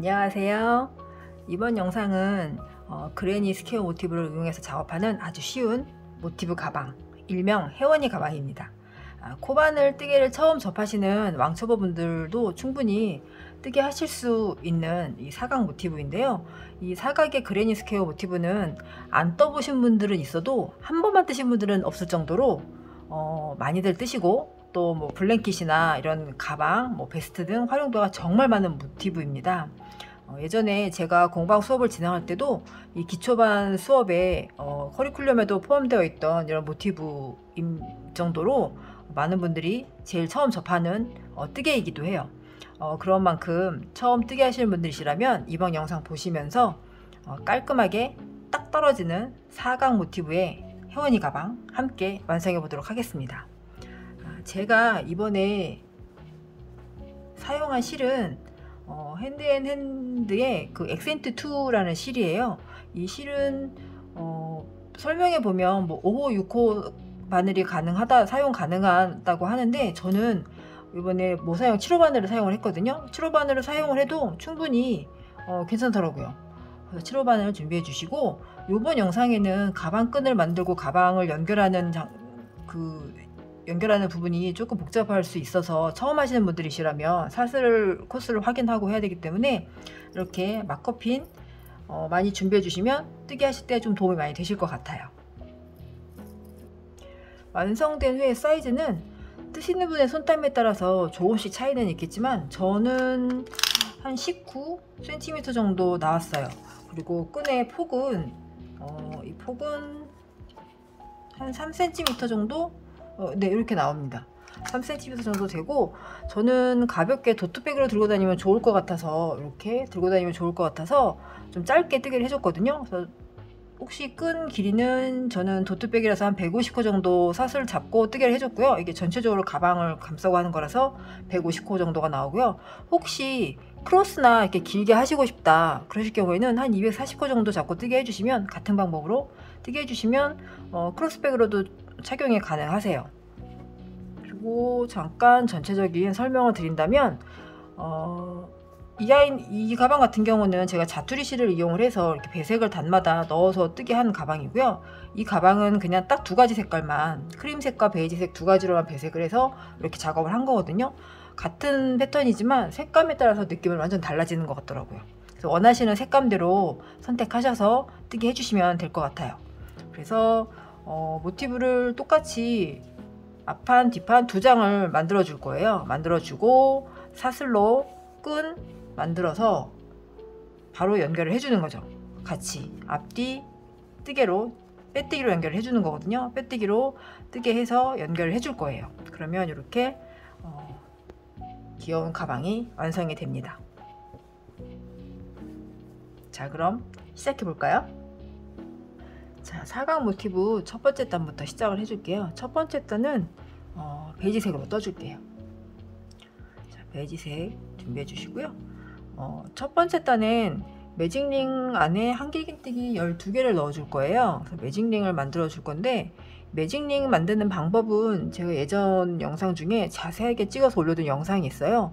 안녕하세요. 이번 영상은 그레니 스퀘어 모티브를 이용해서 작업하는 아주 쉬운 모티브 가방, 일명 혜원이 가방입니다. 코바늘 뜨개를 처음 접하시는 왕초보 분들도 충분히 뜨개 하실 수 있는 이 사각 모티브인데요. 이 사각의 그레니 스퀘어 모티브는 안 떠보신 분들은 있어도 한 번만 뜨신 분들은 없을 정도로 많이들 뜨시고, 또 뭐 블랭킷이나 이런 가방, 뭐 베스트 등 활용도가 정말 많은 모티브입니다. 예전에 제가 공방 수업을 진행할 때도 이 기초반 수업에 커리큘럼에도 포함되어 있던 이런 모티브인 정도로 많은 분들이 제일 처음 접하는 뜨개이기도 해요. 그런 만큼 처음 뜨개 하시는 분들이시라면 이번 영상 보시면서 깔끔하게 딱 떨어지는 사각 모티브의 혜원이 가방 함께 완성해 보도록 하겠습니다. 제가 이번에 사용한 실은 핸드앤핸드의 그 액센트 2라는 실이에요. 이 실은 설명에 보면 뭐 5호, 6호 바늘이 사용 가능하다고 하는데, 저는 이번에 모사용 7호 바늘을 사용을 했거든요. 7호 바늘을 사용을 해도 충분히 괜찮더라고요. 그래서 7호 바늘을 준비해 주시고, 이번 영상에는 가방끈을 만들고 가방을 연결하는 연결하는 부분이 조금 복잡할 수 있어서 처음 하시는 분들이시라면 사슬 코스를 확인하고 해야 되기 때문에 이렇게 마커핀 많이 준비해 주시면 뜨개 하실 때 좀 도움이 많이 되실 것 같아요. 완성된 후의 사이즈는 뜨시는 분의 손땀에 따라서 조금씩 차이는 있겠지만 저는 한 19cm 정도 나왔어요. 그리고 끈의 폭은 이 폭은 한 3cm 정도 네, 이렇게 나옵니다. 3cm 정도 되고, 저는 가볍게 도트백으로 들고 다니면 좋을 것 같아서, 이렇게 들고 다니면 좋을 것 같아서 좀 짧게 뜨개를 해줬거든요. 그래서 혹시 끈 길이는 저는 도트백이라서 한 150호 정도 사슬 잡고 뜨개를 해줬고요. 이게 전체적으로 가방을 감싸고 하는 거라서 150호 정도가 나오고요. 혹시 크로스나 이렇게 길게 하시고 싶다 그러실 경우에는 한 240호 정도 잡고 뜨개 해주시면, 같은 방법으로 뜨개 해주시면 크로스백으로도 착용이 가능하세요. 그리고 잠깐 전체적인 설명을 드린다면, 이 가방 같은 경우는 제가 자투리 실을 이용을 해서 이렇게 배색을 단마다 넣어서 뜨게 하는 가방이고요. 이 가방은 그냥 딱 두 가지 색깔만, 크림색과 베이지색 두 가지로만 배색을 해서 이렇게 작업을 한 거거든요. 같은 패턴이지만 색감에 따라서 느낌은 완전 달라지는 것 같더라고요. 그래서 원하시는 색감대로 선택하셔서 뜨게 해주시면 될 것 같아요. 그래서 모티브를 똑같이 앞판, 뒷판 두 장을 만들어 줄 거예요. 만들어 주고 사슬로 끈 만들어서 바로 연결을 해주는 거죠. 같이 앞뒤 뜨개로, 빼뜨기로 연결을 해주는 거거든요. 빼뜨기로 뜨개 해서 연결을 해줄 거예요. 그러면 이렇게 귀여운 가방이 완성이 됩니다. 자, 그럼 시작해 볼까요? 자, 사각 모티브 첫 번째 단부터 시작을 해줄게요. 첫 번째 단은 베이지색으로 떠줄게요. 자, 베이지색 준비해 주시고요. 첫 번째 단은 매직링 안에 한길긴뜨기 12개를 넣어 줄 거예요. 그래서 매직링을 만들어 줄 건데, 매직링 만드는 방법은 제가 예전 영상 중에 자세하게 찍어서 올려둔 영상이 있어요.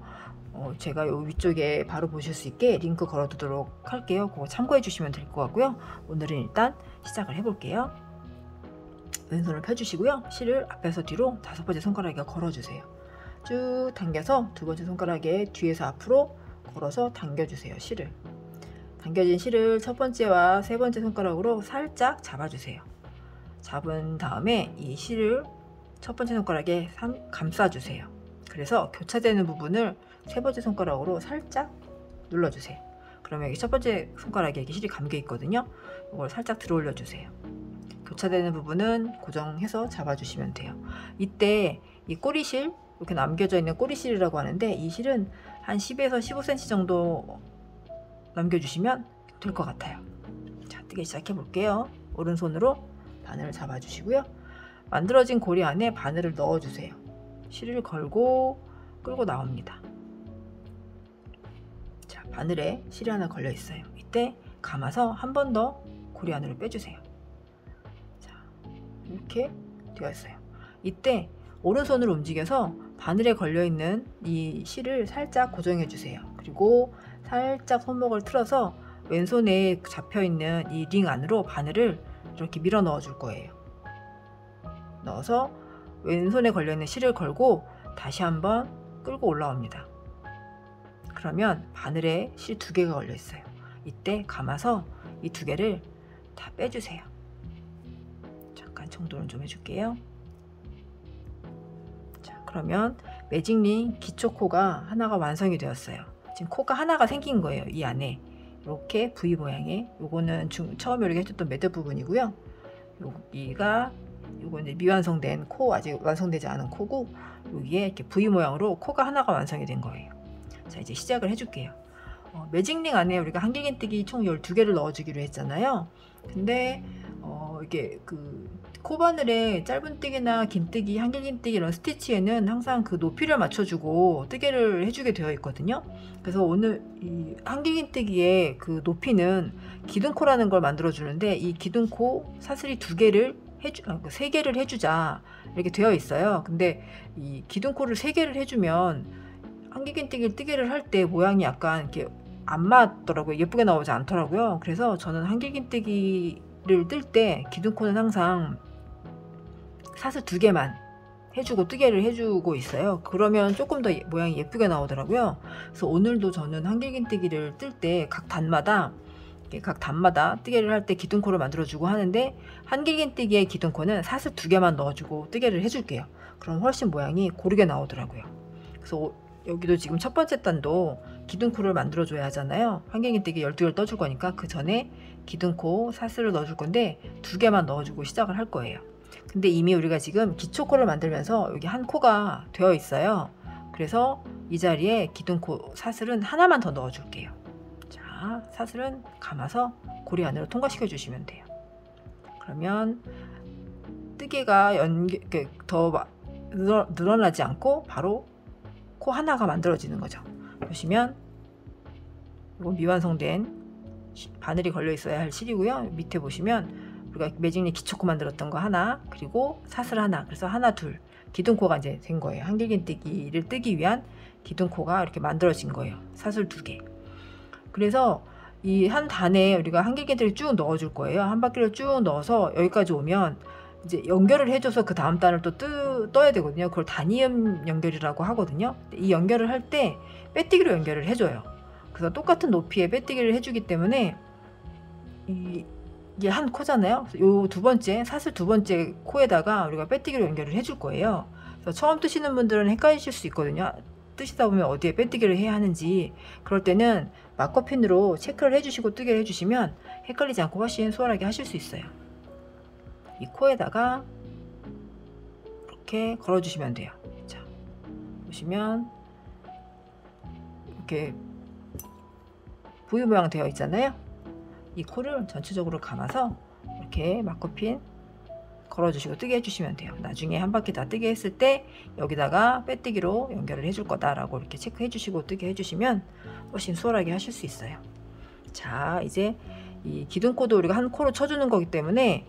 제가 요 위쪽에 바로 보실 수 있게 링크 걸어 두도록 할게요. 그거 참고해 주시면 될 것 같고요. 오늘은 일단 시작을 해 볼게요. 왼손을 펴주시고요. 실을 앞에서 뒤로 5번째 손가락에 걸어 주세요. 쭉 당겨서 2번째 손가락에 뒤에서 앞으로 걸어서 당겨주세요. 실을 당겨진 실을 첫 번째와 세 번째 손가락으로 살짝 잡아주세요. 잡은 다음에 이 실을 첫 번째 손가락에 감싸주세요. 그래서 교차되는 부분을 세 번째 손가락으로 살짝 눌러주세요. 그러면 여기 첫 번째 손가락에 이렇게 실이 감겨 있거든요. 이걸 살짝 들어 올려주세요. 교차되는 부분은 고정해서 잡아주시면 돼요. 이때 이 꼬리실, 이렇게 남겨져 있는 꼬리실이라고 하는데, 이 실은 한 10에서 15cm 정도 남겨주시면 될 것 같아요. 자, 뜨개 시작해 볼게요. 오른손으로 바늘을 잡아주시고요. 만들어진 고리 안에 바늘을 넣어주세요. 실을 걸고 끌고 나옵니다. 자, 바늘에 실이 하나 걸려 있어요. 이때 감아서 한 번 더 고리 안으로 빼주세요. 자, 이렇게 되어 있어요. 이때 오른손으로 움직여서 바늘에 걸려 있는 이 실을 살짝 고정해 주세요. 그리고 살짝 손목을 틀어서 왼손에 잡혀있는 이 링 안으로 바늘을 이렇게 밀어 넣어 줄 거예요. 넣어서 왼손에 걸려있는 실을 걸고 다시 한번 끌고 올라옵니다. 그러면 바늘에 실 2개가 걸려 있어요. 이때 감아서 이 2개를 다 빼주세요. 잠깐 정돈을 좀 해줄게요. 자, 그러면 매직링 기초 코가 하나가 완성이 되었어요. 지금 코가 하나가 생긴 거예요. 이 안에 이렇게 V 모양의, 요거는 처음에 이렇게 해줬던 매듭 부분이고요. 여기가 요거는 미완성된 코, 아직 완성되지 않은 코고, 여기에 이렇게 V 모양으로 코가 하나가 완성이 된 거예요. 자, 이제 시작을 해줄게요. 매직링 안에 우리가 한길긴뜨기 총 12개를 넣어주기로 했잖아요. 근데 이게 그 코바늘에 짧은뜨기나 긴뜨기, 한길긴뜨기 이런 스티치에는 항상 그 높이를 맞춰주고 뜨개를 해주게 되어 있거든요. 그래서 오늘 이 한길긴뜨기의 그 높이는 기둥코라는 걸 만들어 주는데, 이 기둥코 사슬이 2개를 3개를 해주자 이렇게 되어 있어요. 근데 이 기둥코를 3개를 해주면 한길긴뜨기를 뜨개를 할 때 모양이 약간 이렇게 안 맞더라고요. 예쁘게 나오지 않더라고요. 그래서 저는 한길긴뜨기를 뜰 때 기둥코는 항상 사슬 2개만 해주고 뜨개를 해주고 있어요. 그러면 조금 더 모양이 예쁘게 나오더라고요. 그래서 오늘도 저는 한길긴뜨기를 뜰 때 각 단마다 뜨개를 할 때 기둥코를 만들어주고 하는데, 한길긴뜨기의 기둥코는 사슬 2개만 넣어주고 뜨개를 해줄게요. 그럼 훨씬 모양이 고르게 나오더라고요. 그래서 여기도 지금 첫 번째 단도 기둥코를 만들어줘야 하잖아요. 한길긴뜨기 12개를 떠줄 거니까 그 전에 기둥코 사슬을 넣어줄 건데 2개만 넣어주고 시작을 할 거예요. 근데 이미 우리가 지금 기초코를 만들면서 여기 한 코가 되어 있어요. 그래서 이 자리에 기둥코 사슬은 하나만 더 넣어줄게요. 자, 사슬은 감아서 고리 안으로 통과시켜 주시면 돼요. 그러면 뜨개가 더 늘어나지 않고 바로 코 하나가 만들어지는 거죠. 보시면 이건 미완성된 바늘이 걸려 있어야 할 실이고요. 밑에 보시면 우리가 매직링 기초코 만들었던 거 하나, 그리고 사슬 하나, 그래서 하나 둘 기둥코가 이제 된 거예요. 한길긴뜨기를 뜨기 위한 기둥코가 이렇게 만들어진 거예요. 사슬 2개. 그래서 이 한 단에 우리가 한길긴뜨기를 쭉 넣어줄 거예요. 한 바퀴를 쭉 넣어서 여기까지 오면 이제 연결을 해줘서 그 다음 단을 또 떠야 되거든요. 그걸 단위음 연결이라고 하거든요. 이 연결을 할 때 빼뜨기로 연결을 해줘요. 그래서 똑같은 높이의 빼뜨기를 해주기 때문에 이게 한 코잖아요. 요 사슬 2번째 코에다가 우리가 빼뜨기로 연결을 해줄 거예요. 그래서 처음 뜨시는 분들은 헷갈리실 수 있거든요. 뜨시다 보면 어디에 빼뜨기를 해야 하는지. 그럴 때는 마커핀으로 체크를 해주시고 뜨개를 해주시면 헷갈리지 않고 훨씬 수월하게 하실 수 있어요. 이 코에다가 이렇게 걸어주시면 돼요. 자, 보시면 이렇게 V 모양 되어 있잖아요. 이 코를 전체적으로 감아서 이렇게 마커핀 걸어주시고 뜨개 해주시면 돼요. 나중에 한 바퀴 다 뜨개 했을 때 여기다가 빼뜨기로 연결을 해줄 거다라고 이렇게 체크해 주시고 뜨개 해주시면 훨씬 수월하게 하실 수 있어요. 자, 이제 이 기둥코도 우리가 한 코로 쳐주는 거기 때문에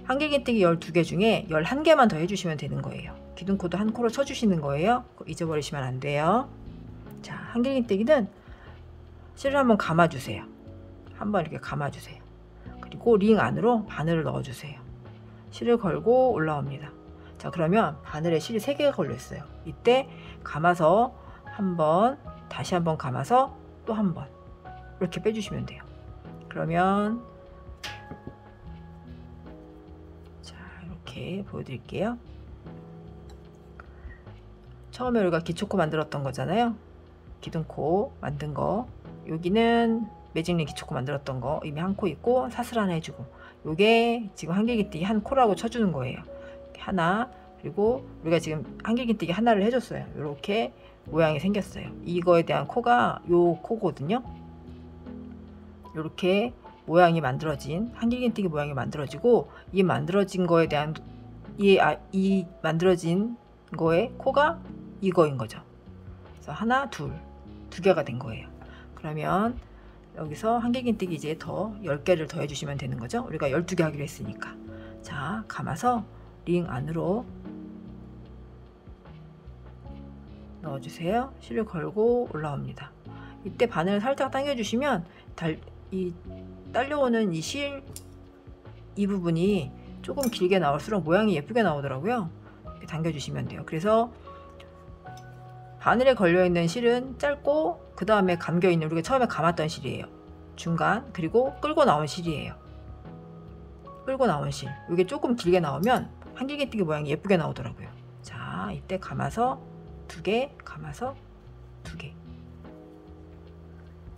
한길긴뜨기 12개 중에 11개만 더 해주시면 되는 거예요. 기둥코도 한 코로 쳐주시는 거예요. 잊어버리시면 안 돼요. 자, 한길긴뜨기는 실을 한번 감아주세요. 한번 이렇게 감아주세요. 그리고 링 안으로 바늘을 넣어주세요. 실을 걸고 올라옵니다. 자, 그러면 바늘에 실이 3개가 걸려 있어요. 이때 감아서 한번, 다시 한번 감아서 또 한번 이렇게 빼주시면 돼요. 그러면 자, 이렇게 보여드릴게요. 처음에 우리가 기초코 만들었던 거잖아요. 기둥코 만든 거. 여기는 매직링 기초코 만들었던 거 이미 한 코 있고 사슬 하나 해주고, 요게 지금 한길긴뜨기 한 코라고 쳐주는 거예요. 하나, 그리고 우리가 지금 한길긴뜨기 하나를 해줬어요. 이렇게 모양이 생겼어요. 이거에 대한 코가 요 코거든요. 이렇게 모양이 만들어진, 한길긴뜨기 모양이 만들어지고, 이 만들어진 거에 대한 이 만들어진 거의 코가 이거인 거죠. 그래서 하나, 둘, 2개가 된 거예요. 그러면 여기서 한길긴뜨기 이제 더 10개를 더 해주시면 되는 거죠. 우리가 12개 하기로 했으니까. 자, 감아서 링 안으로 넣어주세요. 실을 걸고 올라옵니다. 이때 바늘을 살짝 당겨주시면 이 딸려오는 이 부분이 조금 길게 나올수록 모양이 예쁘게 나오더라고요. 이렇게 당겨주시면 돼요. 그래서 바늘에 걸려있는 실은 짧고 그 다음에 감겨있는 우리가 처음에 감았던 실이에요. 중간 그리고 끌고 나온 실이에요. 끌고 나온 실. 이게 조금 길게 나오면 한길기뜨기 모양이 예쁘게 나오더라고요. 자, 이때 감아서 2개, 감아서 2개.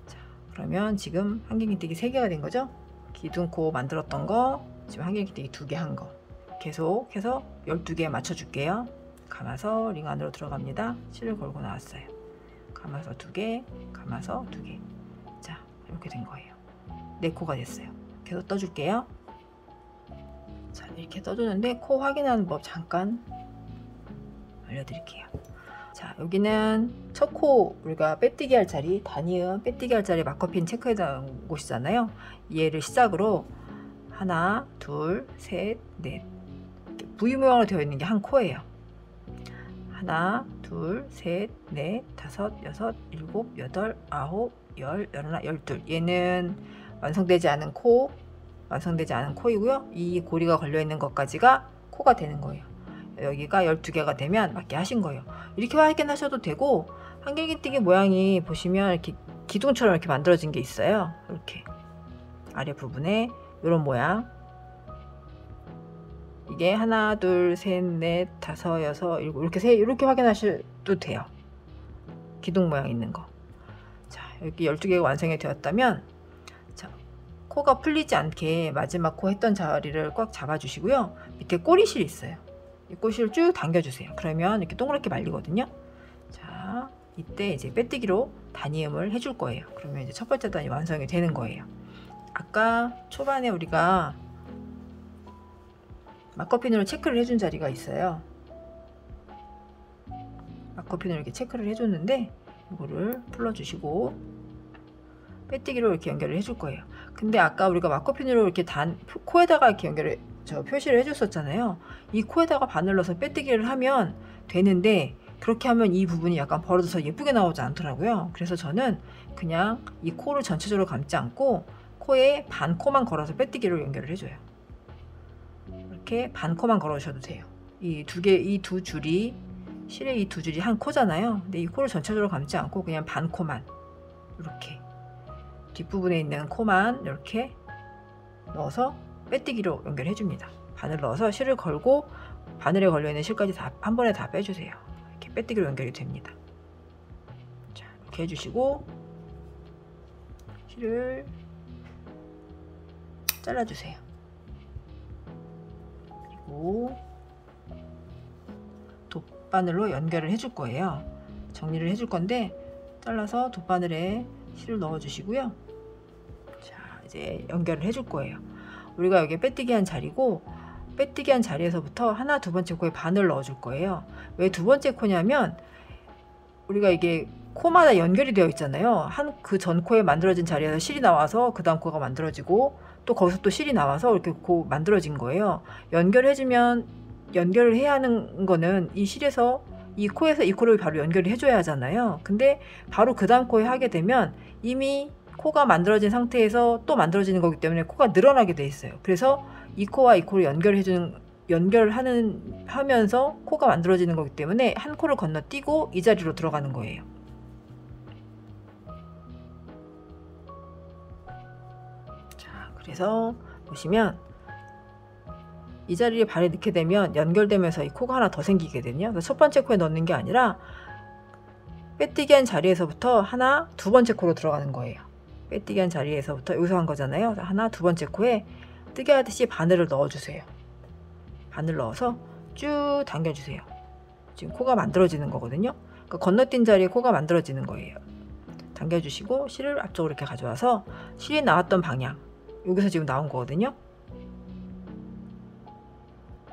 자, 그러면 지금 한길기뜨기 3개가 된 거죠? 기둥코 만들었던 거 지금 한길기뜨기 2개 한 거. 계속해서 12개 맞춰줄게요. 감아서 링 안으로 들어갑니다. 실을 걸고 나왔어요. 감아서 2개, 감아서 2개. 자, 이렇게 된 거예요. 4코가 됐어요. 계속 떠줄게요. 자, 이렇게 떠주는데 코 확인하는 법 잠깐 알려드릴게요. 자, 여기는 첫 코 우리가 빼뜨기 할 자리, 단이음 빼뜨기 할 자리 마커핀 체크해둔 곳이잖아요. 얘를 시작으로 하나, 둘, 셋, 넷. V 모양으로 되어 있는 게 한 코예요. 하나, 둘, 셋, 넷, 다섯, 여섯, 일곱, 여덟, 아홉, 열, 열하나, 열둘. 얘는 완성되지 않은 코, 완성되지 않은 코이고요. 이 고리가 걸려 있는 것까지가 코가 되는 거예요. 여기가 12개가 되면 맞게 하신 거예요. 이렇게 확인하셔도 되고, 한길기뜨기 모양이 보시면 이렇게 기둥처럼 이렇게 만들어진 게 있어요. 이렇게 아래 부분에 이런 모양. 이게 하나, 둘, 셋, 넷, 다섯, 여섯, 일곱 이렇게 확인하셔도 돼요. 기둥 모양 있는 거. 자, 여기 12개가 완성이 되었다면, 자, 코가 풀리지 않게 마지막 코 했던 자리를 꽉 잡아주시고요. 밑에 꼬리실이 있어요. 이 꼬리실을 쭉 당겨주세요. 그러면 이렇게 동그랗게 말리거든요. 자, 이때 이제 빼뜨기로 단이음을 해줄 거예요. 그러면 이제 첫 번째 단이 완성이 되는 거예요. 아까 초반에 우리가 마커핀으로 체크를 해준 자리가 있어요. 마커핀으로 이렇게 체크를 해줬는데 이거를 풀어주시고 빼뜨기로 이렇게 연결을 해줄 거예요. 근데 아까 우리가 마커핀으로 이렇게 코에다가 이렇게 표시를 해줬었잖아요. 이 코에다가 바늘 넣어서 빼뜨기를 하면 되는데 그렇게 하면 이 부분이 약간 벌어져서 예쁘게 나오지 않더라고요. 그래서 저는 그냥 이 코를 전체적으로 감지 않고 코에 반 코만 걸어서 빼뜨기로 연결을 해줘요. 이렇게 반 코만 걸어주셔도 돼요. 이 두 줄이 실의 이 두 줄이 한 코잖아요. 근데 이 코를 전체적으로 감지 않고 그냥 반 코만 이렇게 뒷부분에 있는 코만 이렇게 넣어서 빼뜨기로 연결해 줍니다. 바늘 넣어서 실을 걸고 바늘에 걸려있는 실까지 다 한 번에 다 빼주세요. 이렇게 빼뜨기로 연결이 됩니다. 자, 이렇게 해주시고 실을 잘라주세요. 그리고 돗바늘로 연결을 해줄 거예요. 정리를 해줄 건데 잘라서 돗바늘에 실을 넣어 주시고요. 자, 이제 연결을 해줄 거예요. 우리가 여기 빼뜨기 한 자리고 빼뜨기 한 자리에서부터 하나, 두 번째 코에 바늘 넣어 줄 거예요. 왜 두 번째 코냐면 우리가 이게 코마다 연결이 되어 있잖아요. 그 전 코에 만들어진 자리에서 실이 나와서 그 다음 코가 만들어지고 또 거기서 또 실이 나와서 이렇게 만들어진 거예요. 연결을 해야 하는 거는 이 실에서 이 코에서 이 코를 바로 연결을 해줘야 하잖아요. 근데 바로 그 다음 코에 하게 되면 이미 코가 만들어진 상태에서 또 만들어지는 거기 때문에 코가 늘어나게 돼 있어요. 그래서 이 코와 이 코를 하면서 코가 만들어지는 거기 때문에 한 코를 건너뛰고 이 자리로 들어가는 거예요. 자, 그래서 보시면 이 자리에 발을 넣게 되면 연결되면서 이 코가 하나 더 생기게 되거든요. 그래서 첫 번째 코에 넣는 게 아니라 빼뜨기 한 자리에서부터 하나, 두 번째 코로 들어가는 거예요. 빼뜨기 한 자리에서부터 여기서 한 거잖아요. 하나, 두 번째 코에 뜨개 하듯이 바늘을 넣어주세요. 바늘 넣어서 쭉 당겨주세요. 지금 코가 만들어지는 거거든요. 그러니까 건너뛴 자리에 코가 만들어지는 거예요. 당겨주시고 실을 앞쪽으로 이렇게 가져와서 실이 나왔던 방향, 여기서 지금 나온 거거든요.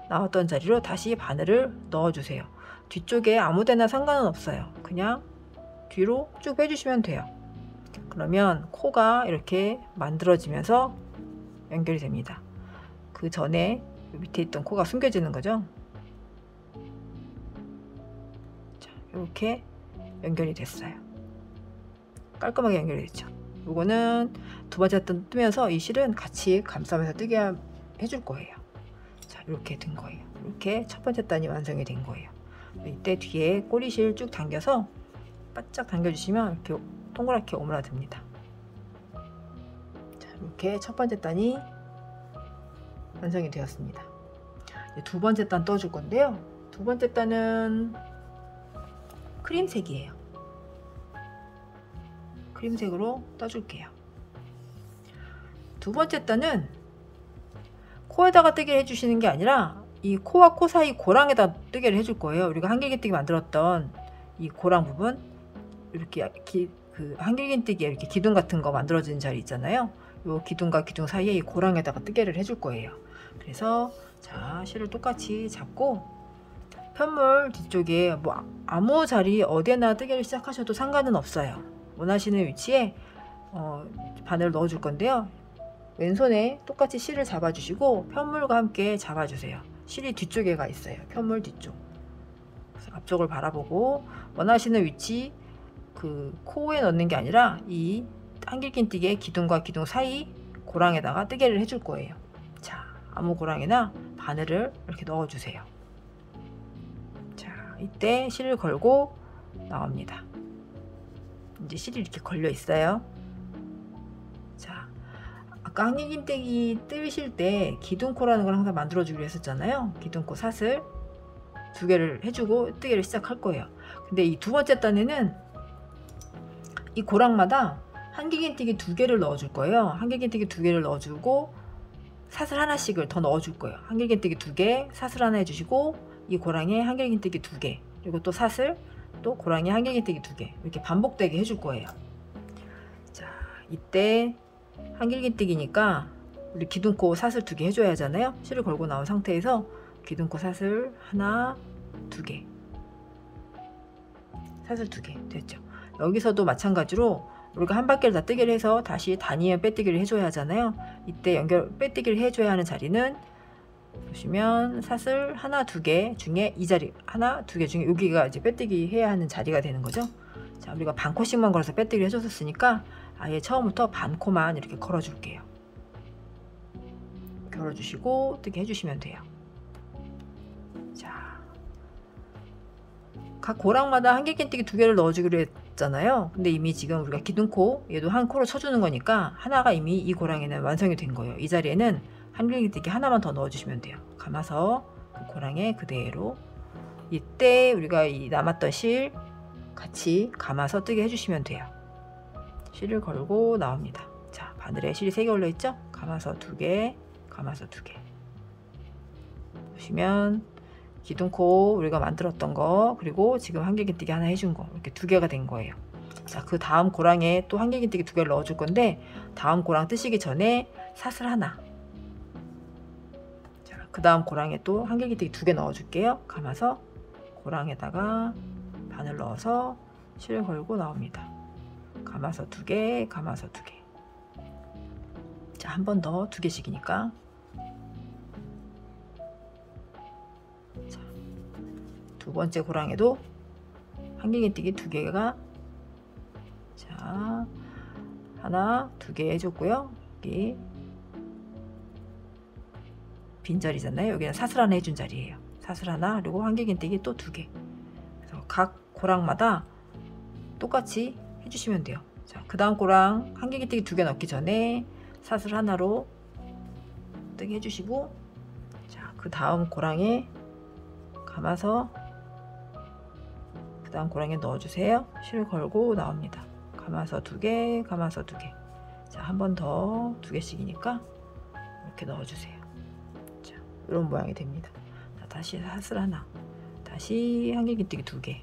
나왔던 자리로 다시 바늘을 넣어주세요. 뒤쪽에 아무데나 상관은 없어요. 그냥 뒤로 쭉 빼주시면 돼요. 그러면 코가 이렇게 만들어지면서 연결이 됩니다. 그 전에 밑에 있던 코가 숨겨지는 거죠. 자, 이렇게 연결이 됐어요. 깔끔하게 연결이 됐죠. 요거는 두 번째 단 뜨면서 이 실은 같이 감싸면서 뜨게 해줄 거예요. 자, 이렇게 된 거예요. 이렇게 첫 번째 단이 완성이 된 거예요. 이때 뒤에 꼬리실 쭉 당겨서 바짝 당겨주시면 이렇게 동그랗게 오므라듭니다. 자, 이렇게 첫 번째 단이 완성이 되었습니다. 이제 두 번째 단 떠줄 건데요. 두 번째 단은 크림색이에요. 크림색으로 떠줄게요. 두 번째 단은 코에다가 뜨개를 해주시는 게 아니라 이 코와 코 사이 고랑에다 뜨개를 해줄 거예요. 우리가 한길긴뜨기 만들었던 이 고랑 부분, 이렇게 그 한길긴뜨기에 이렇게 기둥 같은 거 만들어지는 자리 있잖아요. 이 기둥과 기둥 사이에 이 고랑에다가 뜨개를 해줄 거예요. 그래서 자, 실을 똑같이 잡고 편물 뒤쪽에 뭐 아무 자리 어디에나 뜨개를 시작하셔도 상관은 없어요. 원하시는 위치에 바늘을 넣어 줄 건데요. 왼손에 똑같이 실을 잡아주시고 편물과 함께 잡아주세요. 실이 뒤쪽에가 있어요. 편물 뒤쪽. 그래서 앞쪽을 바라보고 원하시는 위치 그 코에 넣는 게 아니라 이 한길긴뜨기의 기둥과 기둥 사이 고랑에다가 뜨개를 해줄 거예요. 자, 아무 고랑에나 바늘을 이렇게 넣어주세요. 자, 이때 실을 걸고 나옵니다. 이제 실이 이렇게 걸려 있어요. 자, 아까 한길긴뜨기 뜨실 때 기둥코라는 걸 항상 만들어주기로 했었잖아요. 기둥코 사슬 두 개를 해주고 뜨개를 시작할 거예요. 근데 이 두 번째 단에는 이 고랑마다 한길긴뜨기 두 개를 넣어줄 거예요. 한길긴뜨기 두 개를 넣어주고 사슬 하나씩을 더 넣어줄 거예요. 한길긴뜨기 두 개, 사슬 하나 해주시고 이 고랑에 한길긴뜨기 두 개, 그리고 또 사슬, 또 고랑에 한길긴뜨기 두 개, 이렇게 반복되게 해줄 거예요. 자, 이때 한길긴뜨기니까 우리 기둥코 사슬 두 개 해줘야 하잖아요. 실을 걸고 나온 상태에서 기둥코 사슬 하나, 두 개, 사슬 두 개 됐죠. 여기서도 마찬가지로 우리가 한 바퀴를 다 뜨기를 해서 다시 단위에 빼뜨기를 해줘야 하잖아요. 이때 빼뜨기를 해줘야 하는 자리는 보시면 사슬 하나, 두 개 중에 이 자리 하나, 두 개 중에 여기가 이제 빼뜨기 해야 하는 자리가 되는 거죠. 자, 우리가 반 코씩만 걸어서 빼뜨기를 해줬었으니까 아예 처음부터 반 코만 이렇게 걸어줄게요. 걸어주시고 뜨기 해주시면 돼요. 자, 각 고랑마다 한길긴뜨기 두 개를 넣어주기로 했잖아요. 근데 이미 지금 우리가 기둥코 얘도 한 코로 쳐주는 거니까 하나가 이미 이 고랑에는 완성이 된 거예요. 이 자리에는 한길긴뜨기 하나만 더 넣어주시면 돼요. 감아서 그 고랑에 그대로 이때 우리가 이 남았던 실 같이 감아서 뜨게 해주시면 돼요. 실을 걸고 나옵니다. 자, 바늘에 실이 3개 올라있죠? 감아서 2개, 감아서 2개. 보시면 기둥코 우리가 만들었던 거, 그리고 지금 한길긴뜨기 하나 해준 거, 이렇게 2개가 된 거예요. 자, 그 다음 고랑에 또 한길긴뜨기 2개를 넣어줄 건데 다음 고랑 뜨시기 전에 사슬 하나, 자, 그 다음 고랑에 또 한길긴뜨기 2개 넣어줄게요. 감아서 고랑에다가 바늘 넣어서 실을 걸고 나옵니다. 감아서 2개, 감아서 2개. 자, 한 번 더 2개씩이니까. 자, 두 번째 고랑에도 한길긴뜨기 2개가, 자, 하나, 2개 해줬고요. 여기 빈자리잖아요. 여기는 사슬 하나 해준 자리예요. 사슬 하나, 그리고 한길긴뜨기 또 2개. 그래서 각 고랑마다 똑같이 해주시면 돼요. 자, 그 다음 고랑 한길긴뜨기 2개 넣기 전에 사슬 하나로 뜨게 해주시고, 자, 그 다음 고랑에 감아서 그 다음 고랑에 넣어주세요. 실을 걸고 나옵니다. 감아서 2개, 감아서 2개. 자, 한 번 더 2개씩이니까 이렇게 넣어주세요. 자, 이런 모양이 됩니다. 자, 다시 사슬 하나, 다시 한길긴뜨기 2개.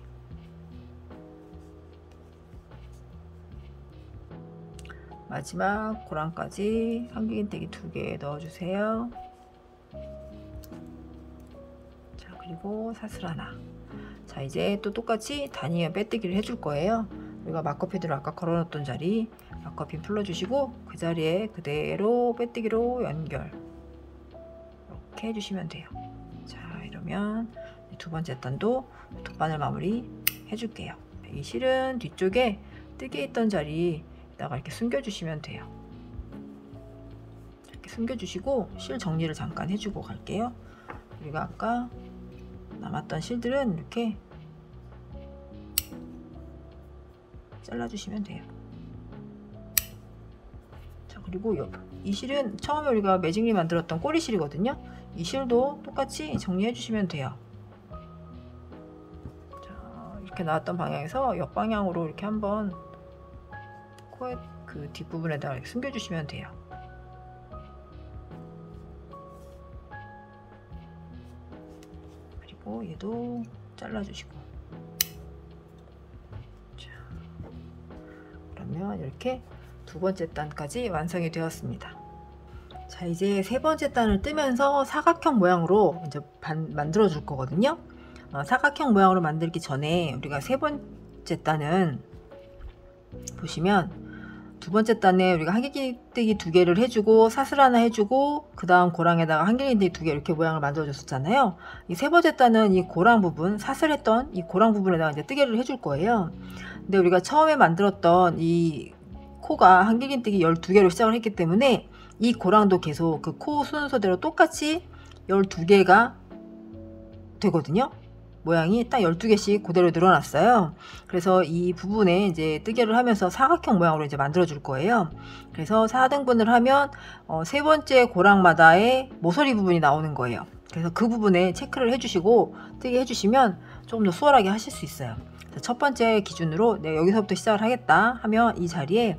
마지막 고랑까지 한길긴뜨기 2개 넣어주세요. 자, 그리고 사슬 하나. 자, 이제 또 똑같이 단위에 빼뜨기를 해줄 거예요. 우리가 마커핀으로 아까 걸어놓던 자리 마커핀 풀러주시고 그 자리에 그대로 빼뜨기로 연결 이렇게 해주시면 돼요. 자, 이러면 두 번째 단도 돗바늘 마무리 해줄게요. 이 실은 뒤쪽에 뜨개 있던 자리에다가 이렇게 숨겨주시면 돼요. 이렇게 숨겨주시고 실 정리를 잠깐 해주고 갈게요. 우리가 아까 남았던 실들은 이렇게 잘라주시면 돼요. 자, 그리고 이 실은 처음에 우리가 매직리 만들었던 꼬리 실이거든요. 이 실도 똑같이 정리해 주시면 돼요. 자, 이렇게 나왔던 방향에서 역방향으로 이렇게 한번 코의 그 뒷부분에다가 이렇게 숨겨 주시면 돼요. 그리고 얘도 잘라주시고. 자, 그러면 이렇게 두 번째 단까지 완성이 되었습니다. 자, 이제 세 번째 단을 뜨면서 사각형 모양으로 이제 만들어 줄 거거든요. 사각형 모양으로 만들기 전에 우리가 세 번째 단은 보시면 두 번째 단에 우리가 한길기뜨기 2개를 해주고 사슬 하나 해주고 그 다음 고랑에다가 한길기뜨기 2개 이렇게 모양을 만들어 줬었잖아요. 이 세 번째 단은 이 고랑 부분, 사슬했던 이 고랑 부분에다가 이제 뜨개를 해줄 거예요. 근데 우리가 처음에 만들었던 이 코가 한길기뜨기 12개로 시작을 했기 때문에 이 고랑도 계속 그 코 순서대로 똑같이 12개가 되거든요. 모양이 딱 12개씩 그대로 늘어났어요. 그래서 이 부분에 이제 뜨개를 하면서 사각형 모양으로 이제 만들어 줄 거예요. 그래서 4등분을 하면 세 번째 고랑마다의 모서리 부분이 나오는 거예요. 그래서 그 부분에 체크를 해주시고 뜨개 해주시면 조금 더 수월하게 하실 수 있어요. 첫 번째 기준으로 내가 여기서부터 시작을 하겠다 하면 이 자리에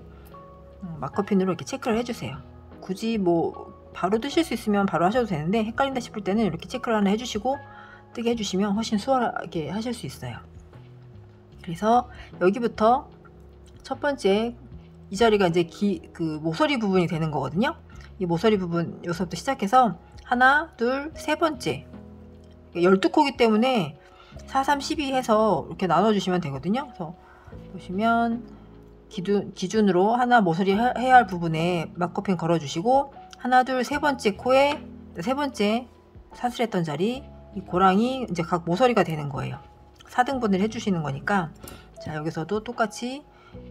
마커핀으로 이렇게 체크를 해주세요. 굳이 뭐 바로 뜨실 수 있으면 바로 하셔도 되는데 헷갈린다 싶을 때는 이렇게 체크를 하나 해주시고 뜨게 해주시면 훨씬 수월하게 하실 수 있어요. 그래서 여기부터 첫 번째 이 자리가 이제 그 모서리 부분이 되는 거거든요. 이 모서리 부분 여기서부터 시작해서 하나, 둘, 세 번째 12코기 때문에 4, 3, 12 해서 이렇게 나눠주시면 되거든요. 그래서 보시면 기준으로 하나 모서리 해야 할 부분에 마커핀 걸어주시고 하나, 둘, 세 번째 코에 세 번째 사슬했던 자리 이 고랑이 이제 각 모서리가 되는 거예요. 4등분을 해주시는 거니까 자 여기서도 똑같이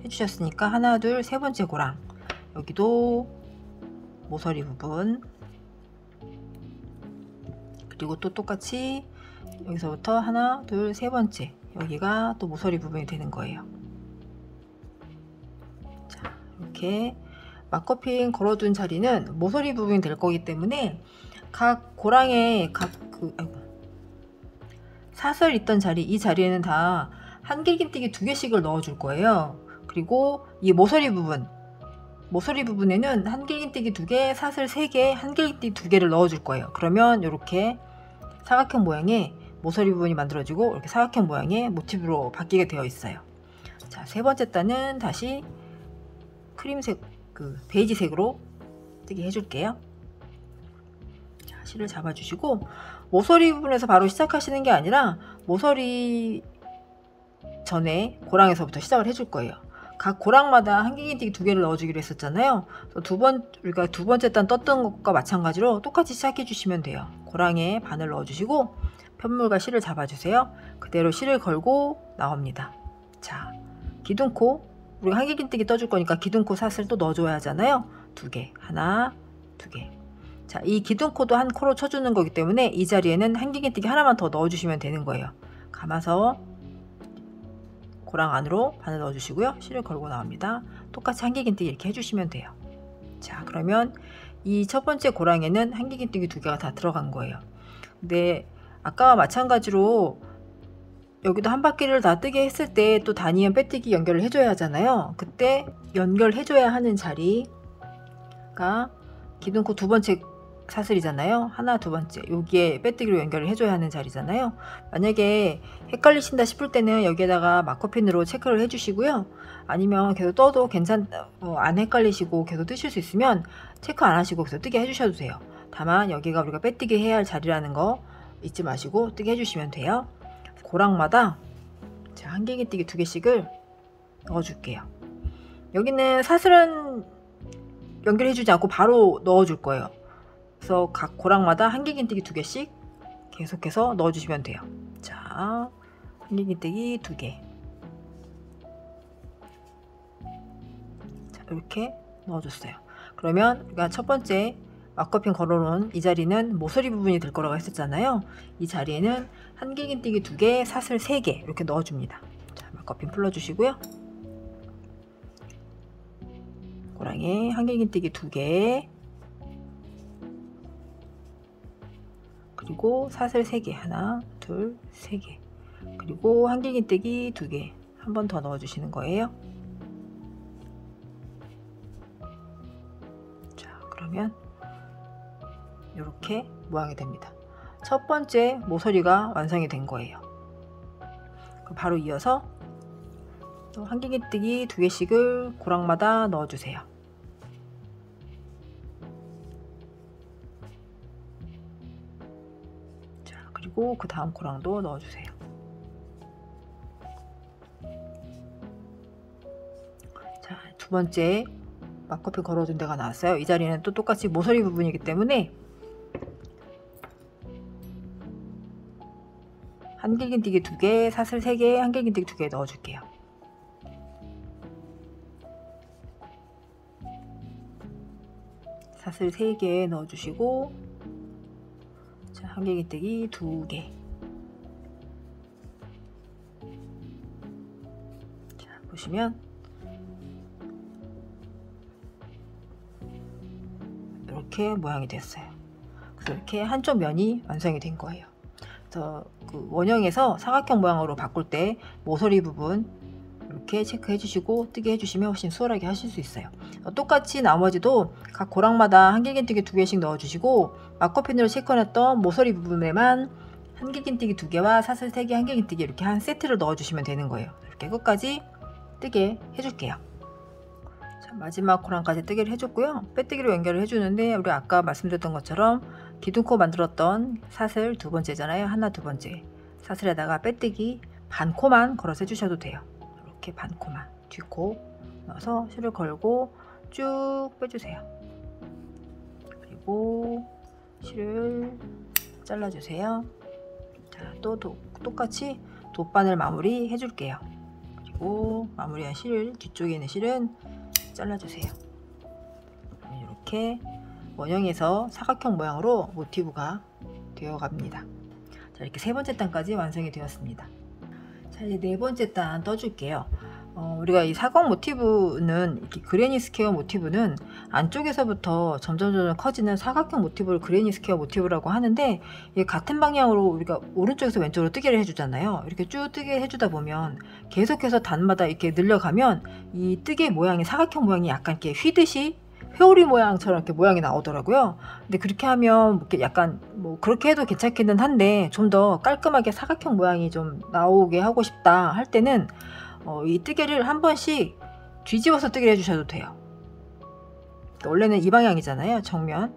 해주셨으니까 하나, 둘, 세 번째 고랑 여기도 모서리 부분 그리고 또 똑같이 여기서부터 하나, 둘, 세 번째 여기가 또 모서리 부분이 되는 거예요. 자 이렇게 마커핀 걸어둔 자리는 모서리 부분이 될 거기 때문에 각 고랑에 사슬 있던 자리 이 자리에는 다 한길긴뜨기 2개씩을 넣어 줄 거예요. 그리고 이 모서리 부분에는 한길긴뜨기 2개, 사슬 3개, 한길긴뜨기 2개를 넣어 줄 거예요. 그러면 이렇게 사각형 모양의 모서리 부분이 만들어지고 이렇게 사각형 모양의 모티브로 바뀌게 되어 있어요. 자, 세 번째 단은 다시 크림색 베이지색으로 뜨게 해줄게요. 자, 실을 잡아주시고 모서리 부분에서 바로 시작하시는 게 아니라 모서리 전에 고랑에서부터 시작을 해줄 거예요. 각 고랑마다 한길긴뜨기 2개를 넣어주기로 했었잖아요. 우리가 두 번째 단 떴던 것과 마찬가지로 똑같이 시작해 주시면 돼요. 고랑에 바늘 넣어주시고 편물과 실을 잡아주세요. 그대로 실을 걸고 나옵니다. 자, 기둥코 우리가 한길긴뜨기 떠줄 거니까 기둥코 사슬 또 넣어줘야 하잖아요. 2개, 하나, 2개. 자, 이 기둥코도 한 코로 쳐주는 거기 때문에 이 자리에는 한길긴뜨기 하나만 더 넣어주시면 되는 거예요. 감아서 고랑 안으로 바늘 넣어주시고요. 실을 걸고 나옵니다. 똑같이 한길긴뜨기 이렇게 해주시면 돼요. 자, 그러면 이 첫 번째 고랑에는 한길긴뜨기 2개가 다 들어간 거예요. 근데 아까와 마찬가지로 여기도 한 바퀴를 다 뜨게 했을 때 또 단위연 빼뜨기 연결을 해줘야 하잖아요. 그때 연결해줘야 하는 자리가 기둥코 두 번째 사슬이잖아요. 하나, 두 번째 여기에 빼뜨기로 연결을 해줘야 하는 자리잖아요. 만약에 헷갈리신다 싶을 때는 여기에다가 마커핀으로 체크를 해주시고요. 아니면 계속 떠도 안 헷갈리시고 계속 뜨실 수 있으면 체크 안 하시고 계속 뜨게 해주셔도 돼요. 다만 여기가 우리가 빼뜨기 해야 할 자리라는 거 잊지 마시고 뜨게 해주시면 돼요. 고랑마다 한길긴뜨기 2개씩을 넣어줄게요. 여기는 사슬은 연결해주지 않고 바로 넣어줄 거예요. 그래서 각 고랑마다 한길긴뜨기 2개씩 계속해서 넣어주시면 돼요. 자, 한길긴뜨기 2개. 이렇게 넣어줬어요. 그러면 우리가 첫 번째 막커핀 걸어놓은 이 자리는 모서리 부분이 될 거라고 했었잖아요. 이 자리에는 한길긴뜨기 2개, 사슬 3개 이렇게 넣어줍니다. 자, 막커핀 풀러주시고요. 고랑에 한길긴뜨기 2개, 그리고 사슬 3개, 하나, 둘, 3개, 그리고 한길긴뜨기 2개 한 번 더 넣어주시는 거예요. 자, 그러면 이렇게 모양이 됩니다. 첫 번째 모서리가 완성이 된 거예요. 바로 이어서 또 한길긴뜨기 2개씩을 고랑마다 넣어주세요. 자, 그리고 그 다음 고랑도 넣어주세요. 자, 두 번째 막커핀 걸어준 데가 나왔어요. 이 자리는 또 똑같이 모서리 부분이기 때문에 한길긴뜨기 2개, 사슬 3개, 한길긴뜨기 2개 넣어줄게요. 사슬 3개 넣어주시고, 자, 한길긴뜨기 2개. 자, 보시면 이렇게 모양이 됐어요. 그래서 이렇게 한쪽 면이 완성이 된 거예요. 그래서 그 원형에서 사각형 모양으로 바꿀 때 모서리 부분 이렇게 체크해 주시고 뜨게 해주시면 훨씬 수월하게 하실 수 있어요. 똑같이 나머지도 각 고랑마다 한길긴뜨기 2개씩 넣어주시고, 막커핀으로 체크해놨던 모서리 부분에만 한길긴뜨기 2개와 사슬 3개, 한길긴뜨기 이렇게 한 세트를 넣어주시면 되는 거예요. 이렇게 끝까지 뜨게 해줄게요. 자, 마지막 고랑까지 뜨개를 해줬고요. 빼뜨기로 연결을 해주는데, 우리 아까 말씀드렸던 것처럼 기둥코 만들었던 사슬 두 번째잖아요. 하나, 두 번째 사슬에다가 빼뜨기 반코만 걸어서 해주셔도 돼요. 이렇게 반코만 뒷코 넣어서 실을 걸고 쭉 빼주세요. 그리고 실을 잘라주세요. 자, 또 똑같이 돗바늘 마무리 해줄게요. 그리고 마무리한 실, 뒤쪽에 있는 실은 잘라주세요. 이렇게 원형에서 사각형 모양으로 모티브가 되어 갑니다. 자, 이렇게 세 번째 단까지 완성이 되었습니다. 자, 이제 네 번째 단 떠줄게요. 우리가 이 사각 모티브는, 이렇게 그레니 스퀘어 모티브는 안쪽에서부터 점점 커지는 사각형 모티브를 그레니 스퀘어 모티브라고 하는데, 이게 같은 방향으로 우리가 오른쪽에서 왼쪽으로 뜨개를 해주잖아요. 이렇게 쭉 뜨개 해주다 보면 계속해서 단마다 이렇게 늘려가면 이 뜨개 모양이, 사각형 모양이 약간 이렇게 휘듯이 회오리 모양처럼 이렇게 모양이 나오더라고요. 근데 그렇게 하면 이렇게 약간 뭐 그렇게 해도 괜찮기는 한데, 좀 더 깔끔하게 사각형 모양이 좀 나오게 하고 싶다 할 때는 이 뜨개를 한 번씩 뒤집어서 뜨개를 해주셔도 돼요. 원래는 이 방향이잖아요. 정면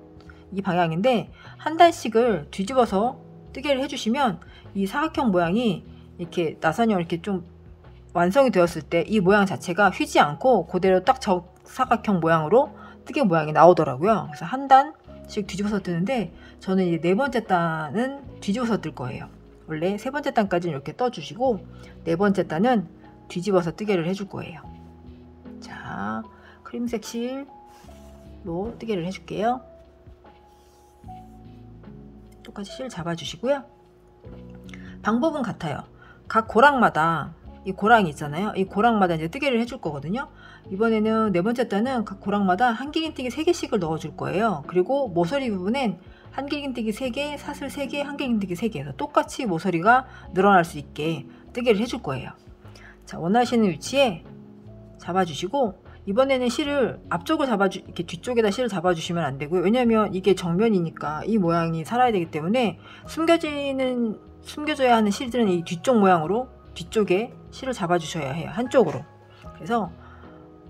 이 방향인데 한 단씩을 뒤집어서 뜨개를 해주시면 이 사각형 모양이 이렇게 나선형 이렇게 좀 완성이 되었을 때 이 모양 자체가 휘지 않고 그대로 딱 사각형 모양으로 뜨개 모양이 나오더라고요. 그래서 한 단씩 뒤집어서 뜨는데, 저는 이제 네 번째 단은 뒤집어서 뜰 거예요. 원래 세 번째 단까지는 이렇게 떠주시고, 네 번째 단은 뒤집어서 뜨개를 해줄 거예요. 자, 크림색 실로 뜨개를 해줄게요. 똑같이 실 잡아주시고요. 방법은 같아요. 각 고랑마다 이 고랑이 있잖아요. 이 고랑마다 이제 뜨개를 해줄 거거든요. 이번에는 네 번째 단은 각 고랑마다 한길긴뜨기 3개씩을 넣어줄 거예요. 그리고 모서리 부분엔 한길긴뜨기 3개, 사슬 3개, 한길긴뜨기 3개 해서 똑같이 모서리가 늘어날 수 있게 뜨개를 해줄 거예요. 자, 원하시는 위치에 잡아주시고, 이번에는 실을 앞쪽을 이렇게 뒤쪽에다 실을 잡아주시면 안 되고요. 왜냐면 이게 정면이니까 이 모양이 살아야 되기 때문에 숨겨져야 하는 실들은 이 뒤쪽 모양으로 뒤쪽에 실을 잡아주셔야 해요. 한쪽으로. 그래서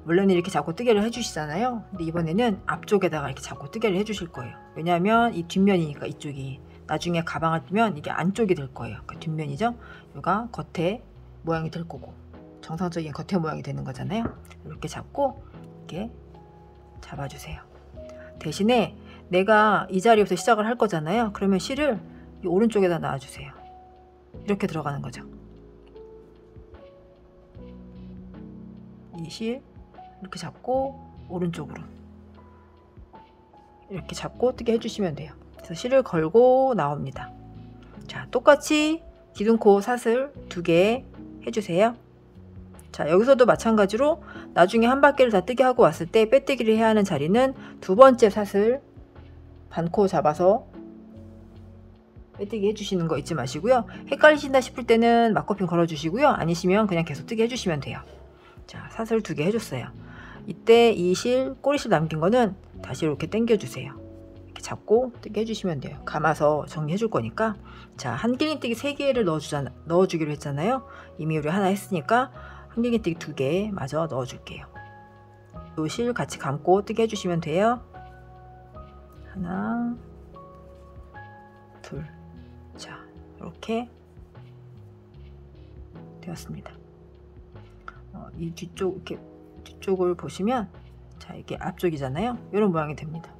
원래는 이렇게 잡고 뜨개를 해주시잖아요. 근데 이번에는 앞쪽에다가 이렇게 잡고 뜨개를 해주실 거예요. 왜냐하면 이 뒷면이니까 이쪽이 나중에 가방을 뜨면 이게 안쪽이 될 거예요. 그러니까 뒷면이죠. 여기가 겉에 모양이 될 거고, 정상적인 겉에 모양이 되는 거잖아요. 이렇게 잡고 이렇게 잡아주세요. 대신에 내가 이 자리부터 시작을 할 거잖아요. 그러면 실을 이 오른쪽에다 놔주세요. 이렇게 들어가는 거죠. 이 실 이렇게 잡고 오른쪽으로 이렇게 잡고 뜨게 해주시면 돼요. 그래서 실을 걸고 나옵니다. 자, 똑같이 기둥코 사슬 2개 해주세요. 자, 여기서도 마찬가지로 나중에 한 바퀴를 다 뜨게 하고 왔을 때 빼뜨기를 해야 하는 자리는 두 번째 사슬 반코 잡아서 빼뜨기 해주시는 거 잊지 마시고요. 헷갈리신다 싶을 때는 막커핀 걸어주시고요. 아니시면 그냥 계속 뜨게 해주시면 돼요. 자, 사슬 2개 해줬어요. 이때 이 실, 꼬리실 남긴 거는 다시 이렇게 당겨주세요. 이렇게 잡고 뜨게 해주시면 돼요. 감아서 정리해 줄 거니까. 자, 한길기뜨기 3개를 넣어주기로 했잖아요. 이미 우리 하나 했으니까 한길기뜨기 2개 마저 넣어줄게요. 이 실 같이 감고 뜨게 해주시면 돼요. 하나, 둘. 자, 이렇게 되었습니다. 이 뒤쪽을 보시면, 자, 이게 앞쪽이잖아요. 이런 모양이 됩니다.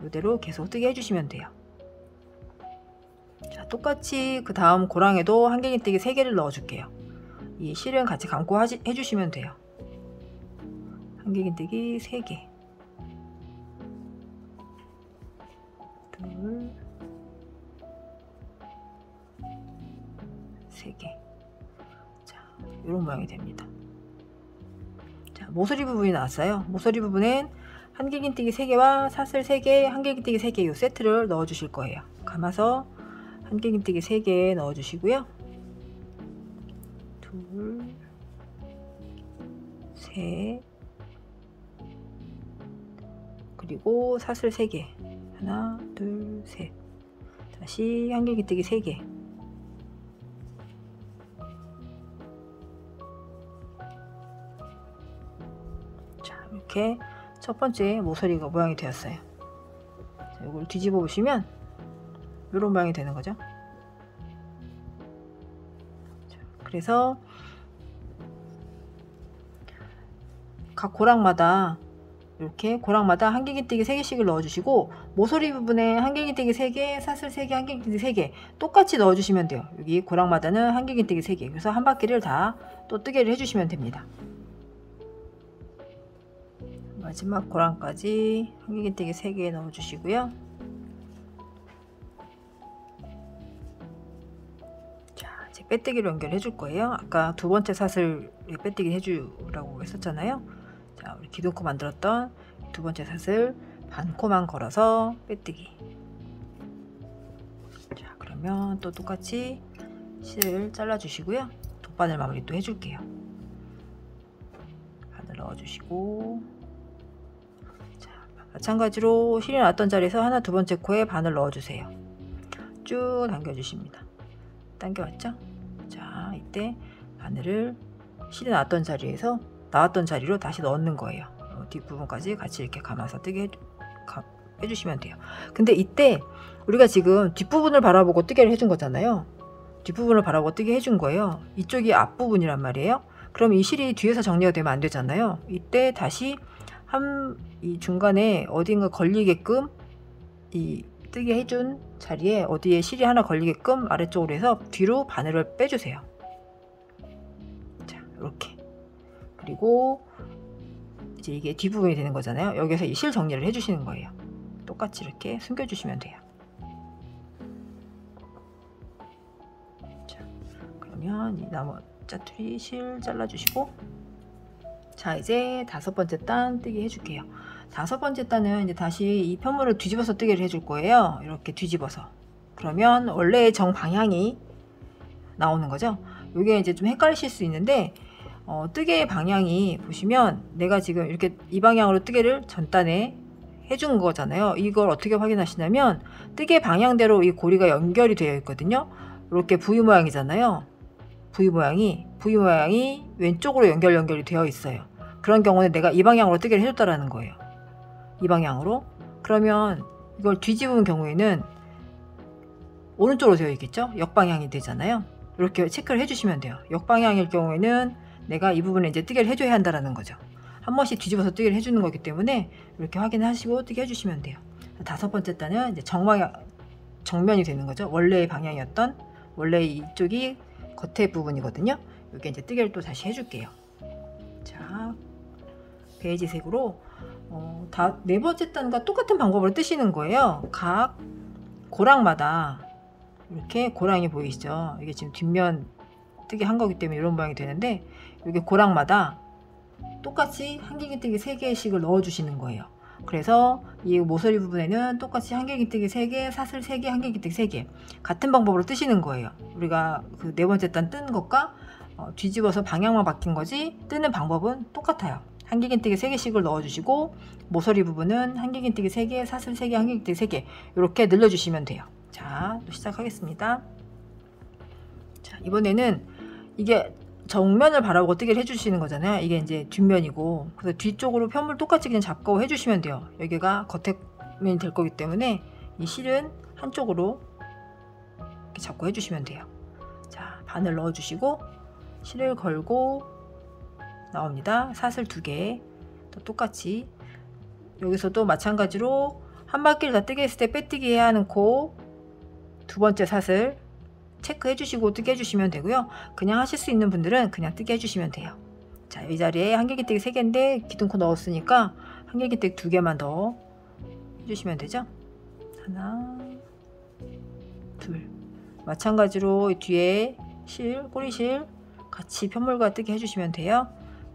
이대로 계속 뜨게 해주시면 돼요. 자, 똑같이 그 다음 고랑에도 한길기뜨기 3개를 넣어줄게요. 이 실은 같이 감고 해주시면 돼요. 한길기뜨기 3개. 둘, 3개. 자, 이런 모양이 됩니다. 자, 모서리 부분이 나왔어요. 모서리 부분엔 한길기뜨기 3개와 사슬 3개, 한길기뜨기 3개 이 세트를 넣어 주실 거예요. 감아서 한길기뜨기 3개 넣어 주시고요. 둘, 셋, 그리고 사슬 3개. 하나, 둘, 셋. 다시 한길기뜨기 3개. 자, 이렇게 첫 번째 모서리가 모양이 되었어요. 자, 이걸 뒤집어 보시면 이런 모양이 되는 거죠. 자, 그래서 각 고랑마다 이렇게 고랑마다 한길기뜨기 3개씩을 넣어주시고, 모서리 부분에 한길기뜨기 3개, 사슬 3개, 한길기뜨기 3개 똑같이 넣어주시면 돼요. 여기 고랑마다는 한길기뜨기 3개. 그래서 한 바퀴를 다 또 뜨개를 해주시면 됩니다. 마지막 고랑까지 한길기뜨기 3개 넣어주시고요. 자, 이제 빼뜨기로 연결해 줄 거예요. 아까 두 번째 사슬 빼뜨기 해주라고 했었잖아요. 자, 우리 기둥코 만들었던 두 번째 사슬 반코만 걸어서 빼뜨기. 자, 그러면 또 똑같이 실을 잘라 주시고요. 돗바늘 마무리 또 해줄게요. 바늘 넣어주시고, 자, 마찬가지로 실이 나왔던 자리에서 하나 두 번째 코에 바늘 넣어주세요. 쭉 당겨주십니다. 당겨왔죠? 자, 이때 바늘을 실이 나왔던 자리로 다시 넣는 거예요. 뒷부분까지 같이 이렇게 감아서 뜨게 해주시면 돼요. 근데 이때 우리가 지금 뒷부분을 바라보고 뜨개를 해준 거잖아요. 뒷부분을 바라보고 뜨게 해준 거예요. 이쪽이 앞부분이란 말이에요. 그럼 이 실이 뒤에서 정리가 되면 안 되잖아요. 이때 다시 이 중간에 어딘가 걸리게끔, 이 뜨게 해준 자리에 어디에 실이 하나 걸리게끔 아래쪽으로 해서 뒤로 바늘을 빼주세요. 자, 이렇게. 그리고 이제 이게 뒷부분이 되는 거잖아요. 여기서 이 실 정리를 해주시는 거예요. 똑같이 이렇게 숨겨주시면 돼요. 자, 그러면 이 나무 짜투리 실 잘라주시고, 자, 이제 다섯 번째 단 뜨기 해줄게요. 다섯 번째 단은 이제 다시 이 편물을 뒤집어서 뜨개를 해줄 거예요. 이렇게 뒤집어서. 그러면 원래의 정 방향이 나오는 거죠. 이게 이제 좀 헷갈리실 수 있는데, 뜨개의 방향이 보시면 내가 지금 이렇게 이 방향으로 뜨개를 전단에 해준 거잖아요. 이걸 어떻게 확인하시냐면, 뜨개 방향대로 이 고리가 연결이 되어 있거든요. 이렇게 V 모양이잖아요. V 모양이 왼쪽으로 연결이 되어 있어요. 그런 경우는 내가 이 방향으로 뜨개를 해줬다라는 거예요. 이 방향으로. 그러면 이걸 뒤집은 경우에는 오른쪽으로 되어 있겠죠? 역방향이 되잖아요. 이렇게 체크를 해주시면 돼요. 역방향일 경우에는 내가 이 부분에 이제 뜨개를 해줘야 한다라는 거죠. 한 번씩 뒤집어서 뜨개를 해주는 거기 때문에 이렇게 확인하시고 뜨개 해주시면 돼요. 다섯 번째 단은 이제 정면이 되는 거죠. 원래의 방향이었던, 원래 이쪽이 겉에 부분이거든요. 여기 이제 뜨개를 또 다시 해줄게요. 자, 베이지색으로 다 네 번째 단과 똑같은 방법으로 뜨시는 거예요. 각 고랑마다 이렇게 고랑이 보이시죠? 이게 지금 뒷면 뜨기 한 거기 때문에 이런 모양이 되는데, 이게 고랑마다 똑같이 한길긴뜨기 3개씩을 넣어 주시는 거예요. 그래서 이 모서리 부분에는 똑같이 한길긴뜨기 3개, 사슬 3개, 한길긴뜨기 3개 같은 방법으로 뜨시는 거예요. 우리가 그 네 번째 단 뜬 것과 뒤집어서 방향만 바뀐 거지 뜨는 방법은 똑같아요. 한길긴뜨기 3개씩을 넣어 주시고 모서리 부분은 한길긴뜨기 3개, 사슬 3개, 한길긴뜨기 3개 이렇게 늘려 주시면 돼요. 자, 또 시작하겠습니다. 자, 이번에는 이게 정면을 바라보고 뜨기를 해주시는 거잖아요. 이게 이제 뒷면이고, 그래서 뒤쪽으로 편물 똑같이 그냥 잡고 해주시면 돼요. 여기가 겉에면이 될 거기 때문에 이 실은 한쪽으로 이렇게 잡고 해주시면 돼요. 자, 바늘 넣어주시고 실을 걸고 나옵니다. 사슬 2개 또 똑같이 여기서도 마찬가지로 한 바퀴를 다 뜨게 했을 때 빼뜨기 해야 하는 코 두 번째 사슬 체크해 주시고 뜨게 해주시면 되고요. 그냥 하실 수 있는 분들은 그냥 뜨게 해주시면 돼요. 자, 이 자리에 한길긴뜨기 3개인데 기둥코 넣었으니까 한길긴뜨기 2개만 더 해주시면 되죠. 하나, 둘. 마찬가지로 뒤에 실, 꼬리실 같이 편물과 뜨게 해주시면 돼요.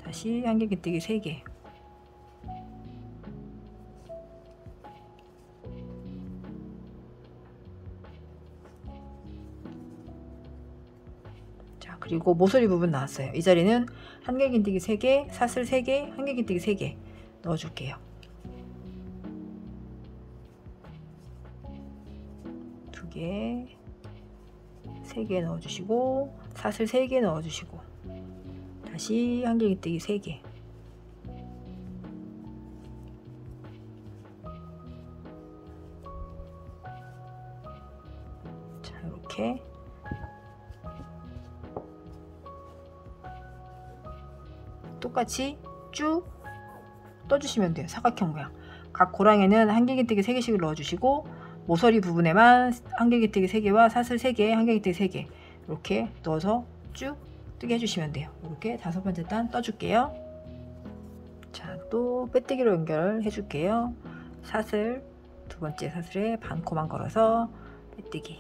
다시 한길긴뜨기 3개. 그리고 모서리 부분 나왔어요. 이 자리는 한길긴뜨기 3개, 사슬 3개, 한길긴뜨기 3개 넣어줄게요. 2개, 3개 넣어주시고 사슬 3개 넣어주시고 다시 한길긴뜨기 3개. 자, 이렇게 똑같이 쭉 떠주시면 돼요. 사각형 모양. 각 고랑에는 한길긴뜨기 3개씩을 넣어주시고 모서리 부분에만 한길긴뜨기 3개와 사슬 3개, 한길긴뜨기 3개 이렇게 넣어서 쭉 뜨게 해주시면 돼요. 이렇게 5번째 단 떠줄게요. 자, 또 빼뜨기로 연결해 줄게요. 사슬 2번째 사슬에 반코만 걸어서 빼뜨기.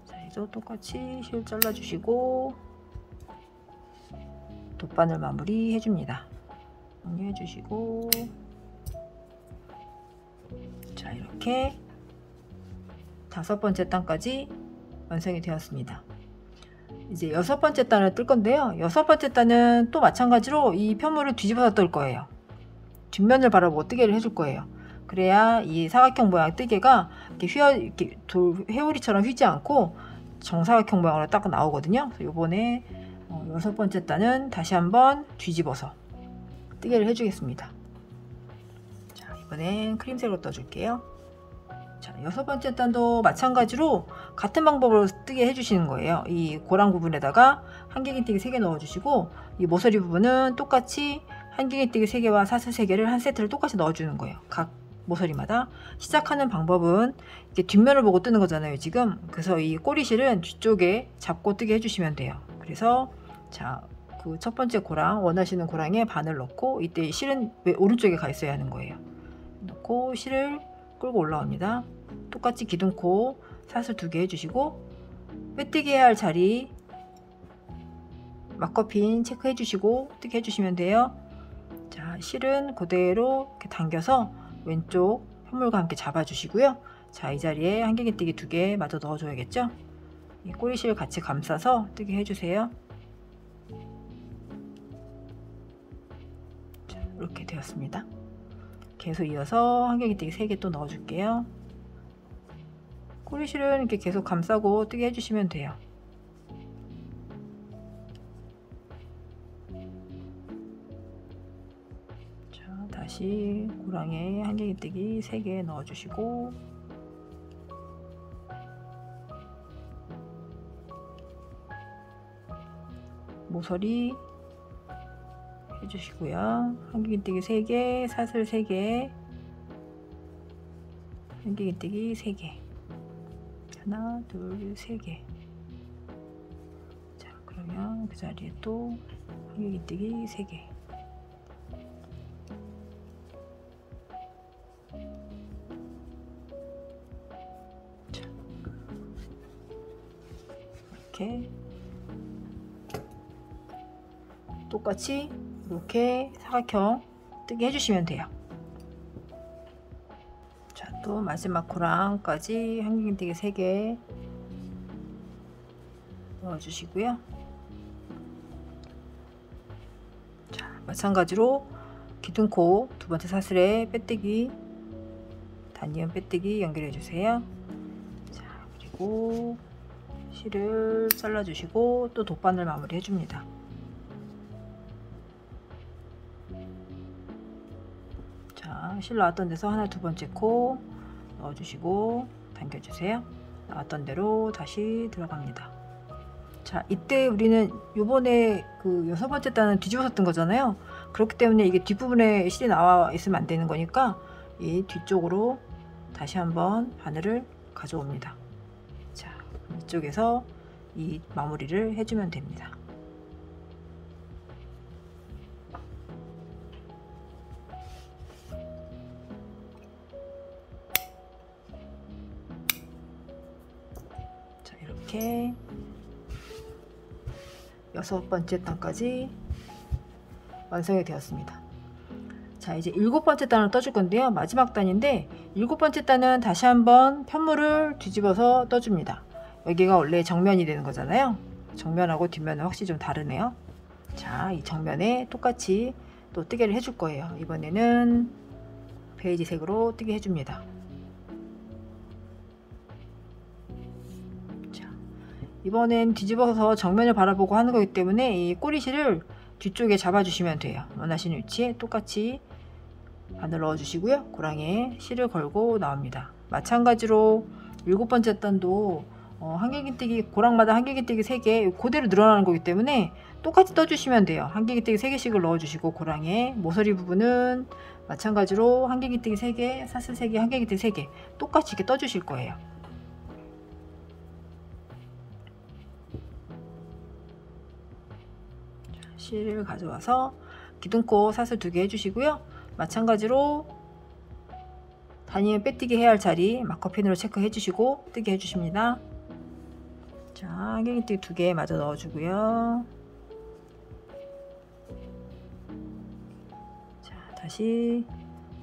자, 이제 똑같이 실 잘라주시고 돗바늘 마무리 해줍니다. 정리해주시고 자, 이렇게 5번째 단까지 완성이 되었습니다. 이제 6번째 단을 뜰 건데요. 6번째 단은 또 마찬가지로 이 편물을 뒤집어서 뜰 거예요. 뒷면을 바라보고 뜨개를 해줄 거예요. 그래야 이 사각형 모양 뜨개가 이렇게 회오리처럼 휘지 않고 정사각형 모양으로 딱 나오거든요. 그래서 요번에 6번째 단은 다시 한번 뒤집어서 뜨개를 해주겠습니다. 자, 이번엔 크림색으로 떠줄게요. 자, 6번째 단도 마찬가지로 같은 방법으로 뜨개 해주시는 거예요. 이 고랑 부분에다가 한길긴뜨기 3개 넣어주시고 이 모서리 부분은 똑같이 한길긴뜨기 3개와 사슬 3개를 한 세트를 똑같이 넣어주는 거예요. 각 모서리마다. 시작하는 방법은 이렇게 뒷면을 보고 뜨는 거잖아요, 지금. 그래서 이 꼬리실은 뒤쪽에 잡고 뜨게 해주시면 돼요. 그래서 자, 그 첫 번째 고랑, 원하시는 고랑에 바늘 넣고 이때 실은 왜 오른쪽에 가 있어야 하는 거예요. 넣고 실을 끌고 올라옵니다. 똑같이 기둥코 사슬 2개 해주시고 빼뜨기 해야 할 자리 막거핀 체크해 주시고 뜨게 해주시면 돼요. 자, 실은 그대로 이렇게 당겨서 왼쪽 편물과 함께 잡아주시고요. 자, 이 자리에 한길긴뜨기 2개 마저 넣어줘야겠죠. 이 꼬리실 같이 감싸서 뜨게 해주세요. 자, 이렇게 되었습니다. 계속 이어서 한길긴뜨기 3개 또 넣어줄게요. 꼬리실은 이렇게 계속 감싸고 뜨게 해주시면 돼요. 자, 다시 고랑에 한길긴뜨기 3개 넣어주시고 모서리 해주시고요. 한길긴뜨기 3개, 사슬 3개, 한길긴뜨기 3개, 하나, 둘, 3개. 자, 그러면 그 자리에 또 한길긴뜨기 3개. 자, 이렇게 똑같이 이렇게 사각형 뜨게 해주시면 돼요. 자, 또 마지막 코랑까지 한길긴뜨기 3개 넣어주시고요. 자, 마찬가지로 기둥코 두 번째 사슬에 빼뜨기, 단이은 빼뜨기 연결해 주세요. 자, 그리고 실을 잘라 주시고 또 돗바늘 마무리 해줍니다. 자, 실 나왔던 데서 하나 두 번째 코 넣어주시고 당겨주세요. 나왔던 대로 다시 들어갑니다. 자, 이때 우리는 요번에 그 6번째 단은 뒤집어서 뜬 거잖아요. 그렇기 때문에 이게 뒷부분에 실이 나와 있으면 안 되는 거니까 이 뒤쪽으로 다시 한번 바늘을 가져옵니다. 자, 이쪽에서 이 마무리를 해주면 됩니다. 자, 이렇게 6번째 단까지 완성이 되었습니다. 자, 이제 7번째 단을 떠줄 건데요. 마지막 단인데 7번째 단은 다시 한번 편물을 뒤집어서 떠줍니다. 여기가 원래 정면이 되는 거잖아요. 정면하고 뒷면은 확실히 좀 다르네요. 자, 이 정면에 똑같이 또 뜨개를 해줄 거예요. 이번에는 베이지색으로 뜨개 해줍니다. 자, 이번엔 뒤집어서 정면을 바라보고 하는 거기 때문에 이 꼬리실을 뒤쪽에 잡아주시면 돼요. 원하시는 위치에 똑같이 바늘 넣어주시고요. 고랑에 실을 걸고 나옵니다. 마찬가지로 7번째 단도 한길긴뜨기 고랑마다 한길긴뜨기 3개 그대로 늘어나는 거기 때문에 똑같이 떠주시면 돼요. 한길긴뜨기 3개씩을 넣어주시고 고랑에 모서리 부분은 마찬가지로 한길긴뜨기 3개, 사슬 3개, 한길긴뜨기 3개 똑같이 이렇게 떠주실 거예요. 실을 가져와서 기둥코 사슬 2개 해주시고요. 마찬가지로 단이은 빼뜨기 해야 할 자리 마커펜으로 체크해 주시고 뜨게 해주십니다. 자, 한길긴뜨기 2개 마저 넣어주고요. 자, 다시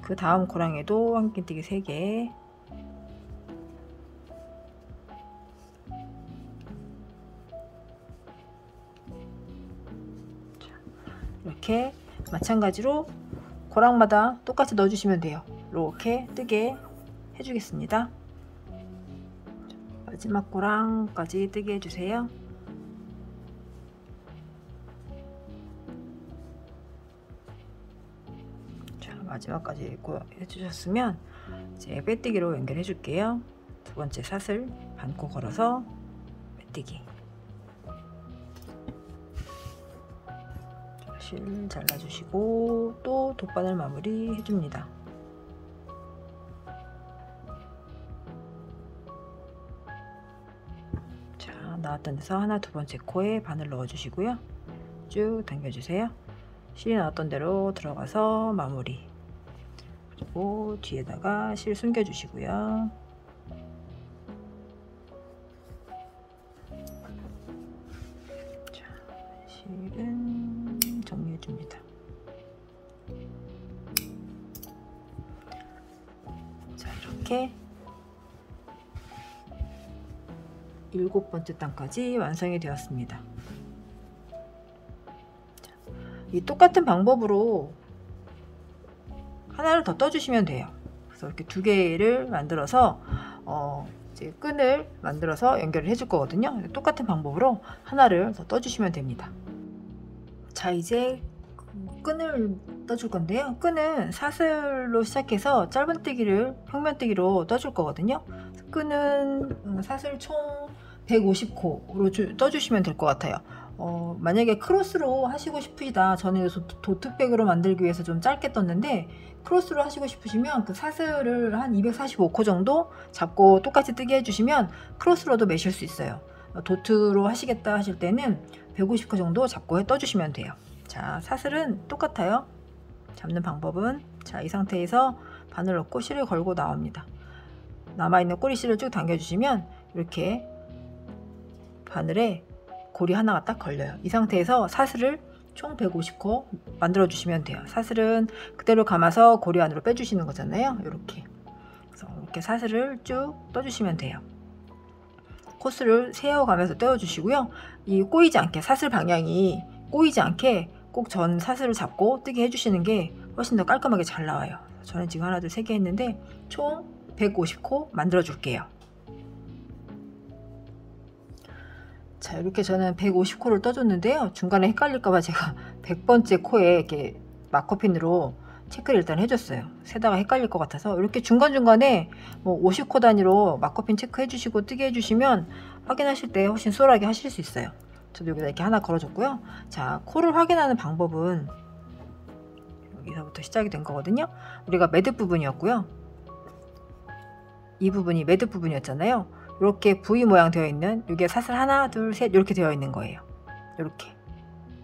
그 다음 고랑에도 한길긴뜨기 3개. 이렇게 마찬가지로 고랑마다 똑같이 넣어주시면 돼요. 이렇게 뜨게 해주겠습니다. 마지막 고랑까지 뜨게 해주세요. 자, 마지막까지 해주셨으면 이제 빼뜨기로 연결해 줄게요. 두 번째 사슬 반코 걸어서 빼뜨기. 실 잘라주시고 또 돗바늘 마무리 해줍니다. 자, 나왔던 데서 하나 두 번째 코에 바늘 넣어주시고요. 쭉 당겨주세요. 실이 나왔던 대로 들어가서 마무리. 그리고 뒤에다가 실 숨겨주시고요. 자, 실은 정리해 줍니다. 자, 이렇게 7번째 단까지 완성이 되었습니다. 자, 이 똑같은 방법으로 하나를 더 떠주시면 돼요. 그래서 이렇게 2개를 만들어서 이제 끈을 만들어서 연결을 해줄 거거든요. 똑같은 방법으로 하나를 더 떠주시면 됩니다. 자, 이제 끈을 떠줄 건데요. 끈은 사슬로 시작해서 짧은뜨기를 평면뜨기로 떠줄 거거든요. 끈은 사슬 총 150코로 떠주시면 될 것 같아요. 만약에 크로스로 하시고 싶으시다. 저는 그래서 도트백으로 만들기 위해서 좀 짧게 떴는데 크로스로 하시고 싶으시면 그 사슬을 한 245코 정도 잡고 똑같이 뜨게 해주시면 크로스로도 매실 수 있어요. 도트로 하시겠다 하실 때는 150코 정도 잡고 떠주시면 돼요. 자, 사슬은 똑같아요. 잡는 방법은, 자, 이 상태에서 바늘 넣고 실을 걸고 나옵니다. 남아있는 꼬리실을 쭉 당겨주시면 이렇게 바늘에 고리 하나가 딱 걸려요. 이 상태에서 사슬을 총 150코 만들어 주시면 돼요. 사슬은 그대로 감아서 고리 안으로 빼주시는 거잖아요. 이렇게. 그래서 이렇게 사슬을 쭉 떠주시면 돼요. 코스를 세어가면서 떼어주시고요. 이 꼬이지 않게, 사슬 방향이 꼬이지 않게 꼭 전 사슬을 잡고 뜨게 해주시는 게 훨씬 더 깔끔하게 잘 나와요. 저는 지금 하나, 둘, 세 개 했는데 총 150코 만들어 줄게요. 자, 이렇게 저는 150코를 떠줬는데요. 중간에 헷갈릴까봐 제가 100번째 코에 이렇게 마커핀으로 체크를 일단 해줬어요. 세다가 헷갈릴 것 같아서 이렇게 중간중간에 뭐 50코 단위로 마커핀 체크해 주시고 뜨게 해주시면 확인하실 때 훨씬 수월하게 하실 수 있어요. 저도 여기다 이렇게 하나 걸어줬고요. 자, 코를 확인하는 방법은 여기서부터 시작이 된 거거든요. 우리가 매듭 부분이었고요. 이 부분이 매듭 부분이었잖아요. 이렇게 V 모양 되어 있는, 이게 사슬 하나, 둘, 셋 이렇게 되어 있는 거예요. 이렇게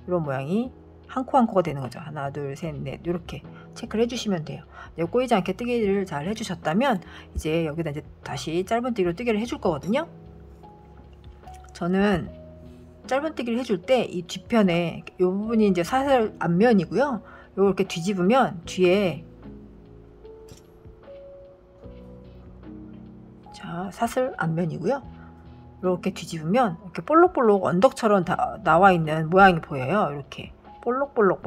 이런 모양이 한 코 한 코가 되는 거죠. 하나, 둘, 셋, 넷 이렇게 체크를 해주시면 돼요. 꼬이지 않게 뜨개를 잘 해주셨다면 이제 여기다 이제 다시 짧은뜨기로 뜨개를 해줄 거거든요. 저는 짧은뜨기를 해줄 때 이 뒤편에 이 부분이 이제 사슬 앞면이고요. 이렇게 뒤집으면 뒤에, 자, 사슬 앞면이고요. 이렇게 뒤집으면 이렇게 볼록볼록 언덕처럼 다 나와 있는 모양이 보여요. 이렇게 볼록볼록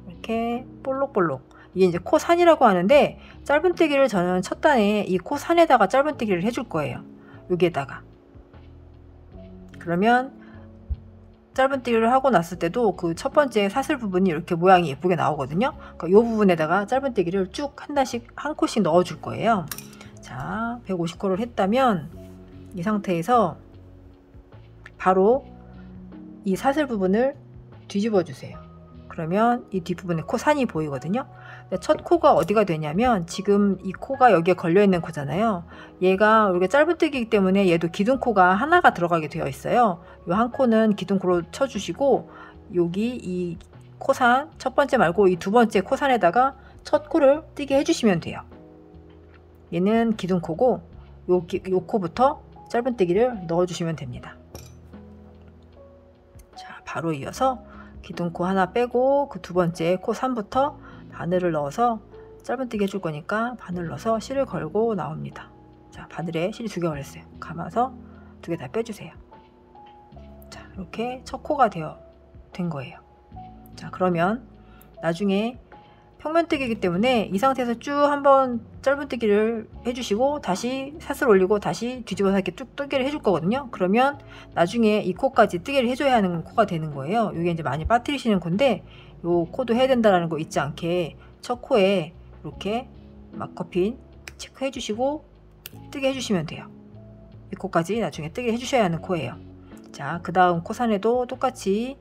이렇게 볼록볼록, 이게 이제 코산이라고 하는데 짧은뜨기를 저는 첫 단에 이 코산에다가 짧은뜨기를 해줄 거예요. 여기에다가. 그러면 짧은뜨기를 하고 났을 때도 그 첫 번째 사슬 부분이 이렇게 모양이 예쁘게 나오거든요. 그러니까 이 부분에다가 짧은뜨기를 쭉 한 단씩 한 코씩 넣어 줄 거예요. 자, 150코를 했다면 이 상태에서 바로 이 사슬 부분을 뒤집어 주세요. 그러면 이 뒷부분에 코산이 보이거든요. 첫 코가 어디가 되냐면 지금 이 코가 여기에 걸려 있는 코잖아요. 얘가 우리가 짧은뜨기이기 때문에 얘도 기둥코가 하나가 들어가게 되어 있어요. 이 한 코는 기둥코로 쳐주시고 여기 이 코산 첫 번째 말고 이 두 번째 코산에다가 첫 코를 뜨게 해주시면 돼요. 얘는 기둥코고 요 코부터 짧은뜨기를 넣어주시면 됩니다. 자, 바로 이어서 기둥코 하나 빼고 그 두 번째 코 산부터 바늘을 넣어서 짧은뜨기 해줄 거니까 바늘 넣어서 실을 걸고 나옵니다. 자, 바늘에 실이 두 개 걸렸어요. 감아서 두 개 다 빼주세요. 자, 이렇게 첫 코가 된 거예요. 자, 그러면 나중에 평면뜨기이기 때문에 이 상태에서 쭉 한번 짧은뜨기를 해주시고 다시 사슬 올리고 다시 뒤집어서 이렇게 쭉 뜨개를 해줄 거거든요. 그러면 나중에 이 코까지 뜨개를 해줘야 하는 코가 되는 거예요. 이게 이제 많이 빠뜨리시는 건데 요 코도 해야 된다는 거 잊지 않게 첫 코에 이렇게 마커핀 체크해 주시고 뜨게 해주시면 돼요. 이 코까지 나중에 뜨게 해주셔야 하는 코예요. 자, 그 다음 코산에도 똑같이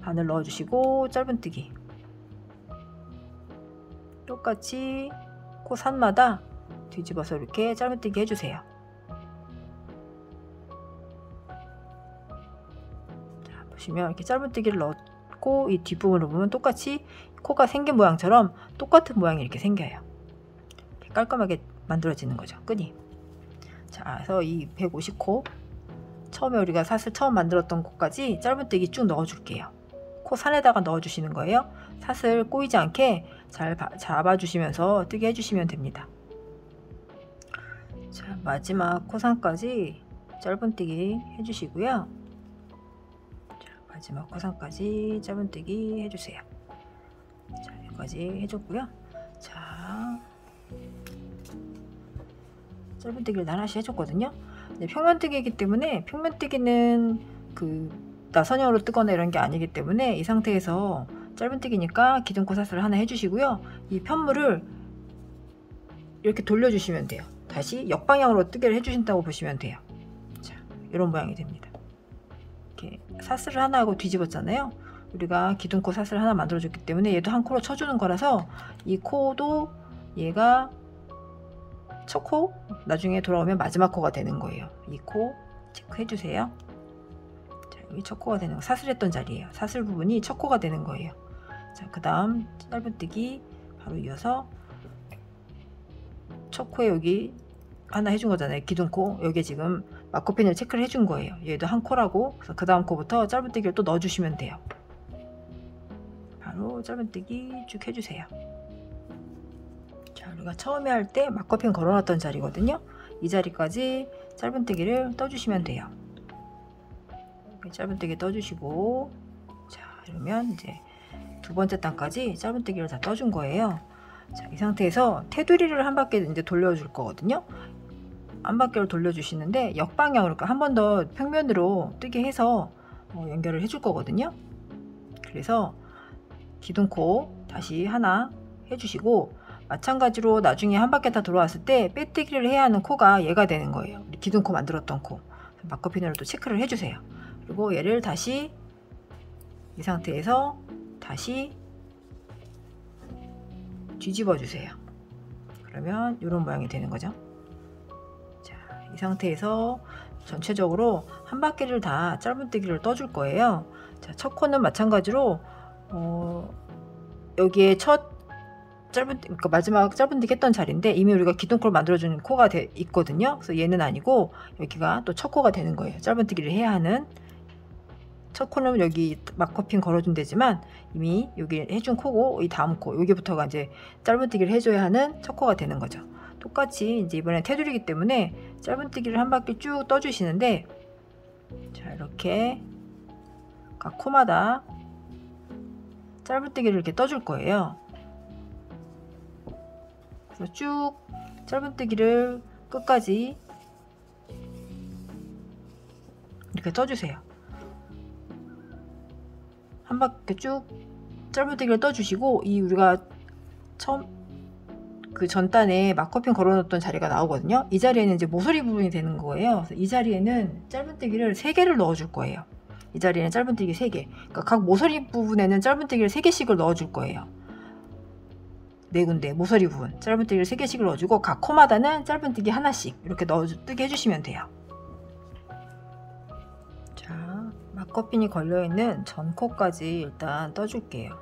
바늘 넣어주시고 짧은뜨기 똑같이 코산마다 뒤집어서 이렇게 짧은뜨기 해주세요. 자, 보시면 이렇게 짧은뜨기를 넣고 이 뒷부분을 보면 똑같이 코가 생긴 모양처럼 똑같은 모양이 이렇게 생겨요. 이렇게 깔끔하게 만들어지는 거죠, 끈이. 자, 그래서 이 150코 처음에 우리가 사슬 처음 만들었던 코까지 짧은뜨기 쭉 넣어줄게요. 코 산에다가 넣어주시는 거예요. 사슬 꼬이지 않게 잘 잡아주시면서 뜨게 해주시면 됩니다. 자, 마지막 코산까지 짧은뜨기 해주시고요. 자, 마지막 코산까지 짧은뜨기 해주세요. 자, 여기까지 해줬고요. 자, 짧은뜨기를 하나씩 해줬거든요. 네, 평면뜨기이기 때문에 평면뜨기는 나선형으로 뜨거나 이런 게 아니기 때문에 이 상태에서 짧은뜨기니까 기둥코 사슬을 하나 해주시고요. 이 편물을 이렇게 돌려주시면 돼요. 다시 역방향으로 뜨개를 해주신다고 보시면 돼요. 자, 이런 모양이 됩니다. 이렇게 사슬을 하나 하고 뒤집었잖아요. 우리가 기둥코 사슬 하나 만들어줬기 때문에 얘도 한 코로 쳐주는 거라서 이 코도 얘가 첫 코 나중에 돌아오면 마지막 코가 되는 거예요. 이 코 체크해 주세요. 자, 여기 첫 코가 되는 거, 사슬했던 자리예요. 사슬 부분이 첫 코가 되는 거예요. 자, 그 다음 짧은뜨기 바로 이어서 첫 코에 여기 하나 해준 거잖아요. 기둥코. 여기 지금 마커핀을 체크를 해준 거예요. 얘도 한 코라고. 그래서 그 다음 코부터 짧은뜨기를 또 넣어주시면 돼요. 바로 짧은뜨기 쭉 해주세요. 자, 우리가 처음에 할 때 마커핀 걸어놨던 자리거든요. 이 자리까지 짧은뜨기를 떠주시면 돼요. 이렇게 짧은뜨기 떠주시고, 자, 이러면 이제 두 번째 단까지 짧은뜨기를 다 떠준 거예요. 자, 이 상태에서 테두리를 한 바퀴 이제 돌려줄 거거든요. 한 바퀴를 돌려주시는데 역방향으로, 그러니까 한 번 더 평면으로 뜨게 해서 연결을 해줄 거거든요. 그래서 기둥코 다시 하나 해주시고, 마찬가지로 나중에 한 바퀴 다 돌아왔을 때 빼뜨기를 해야 하는 코가 얘가 되는 거예요. 우리 기둥코 만들었던 코. 마커핀으로 또 체크를 해주세요. 그리고 얘를 다시 이 상태에서 다시 뒤집어 주세요. 그러면 이런 모양이 되는 거죠. 자, 이 상태에서 전체적으로 한 바퀴를 다 짧은뜨기를 떠줄 거예요. 자, 첫 코는 마찬가지로 여기에 첫 그러니까 마지막 짧은뜨기 했던 자리인데 이미 우리가 기둥코를 만들어주는 코가 있거든요. 그래서 얘는 아니고 여기가 또 첫 코가 되는 거예요. 짧은뜨기를 해야 하는. 첫 코는 여기 마커핀 걸어준 데지만 이미 여기 해준 코고, 이 다음 코 여기부터가 이제 짧은뜨기를 해줘야 하는 첫 코가 되는 거죠. 똑같이 이제 이번엔 테두리이기 때문에 짧은뜨기를 한 바퀴 쭉 떠주시는데, 자, 이렇게 각 코마다 짧은뜨기를 이렇게 떠줄 거예요. 그래서 쭉 짧은뜨기를 끝까지 이렇게 떠주세요. 한 바퀴 쭉 짧은뜨기를 떠주시고, 이 우리가 처음 그 전단에 마커핀 걸어놓던 자리가 나오거든요. 이 자리에는 이제 모서리 부분이 되는 거예요. 그래서 이 자리에는 짧은뜨기를 3개를 넣어줄 거예요. 이 자리에는 짧은뜨기 3개. 그러니까 각 모서리 부분에는 짧은뜨기를 3개씩을 넣어줄 거예요. 4군데 모서리 부분 짧은뜨기를 3개씩을 넣어주고, 각 코마다는 짧은뜨기 하나씩 이렇게 뜨게 해주시면 돼요. 자, 마커핀이 걸려있는 전 코까지 일단 떠줄게요.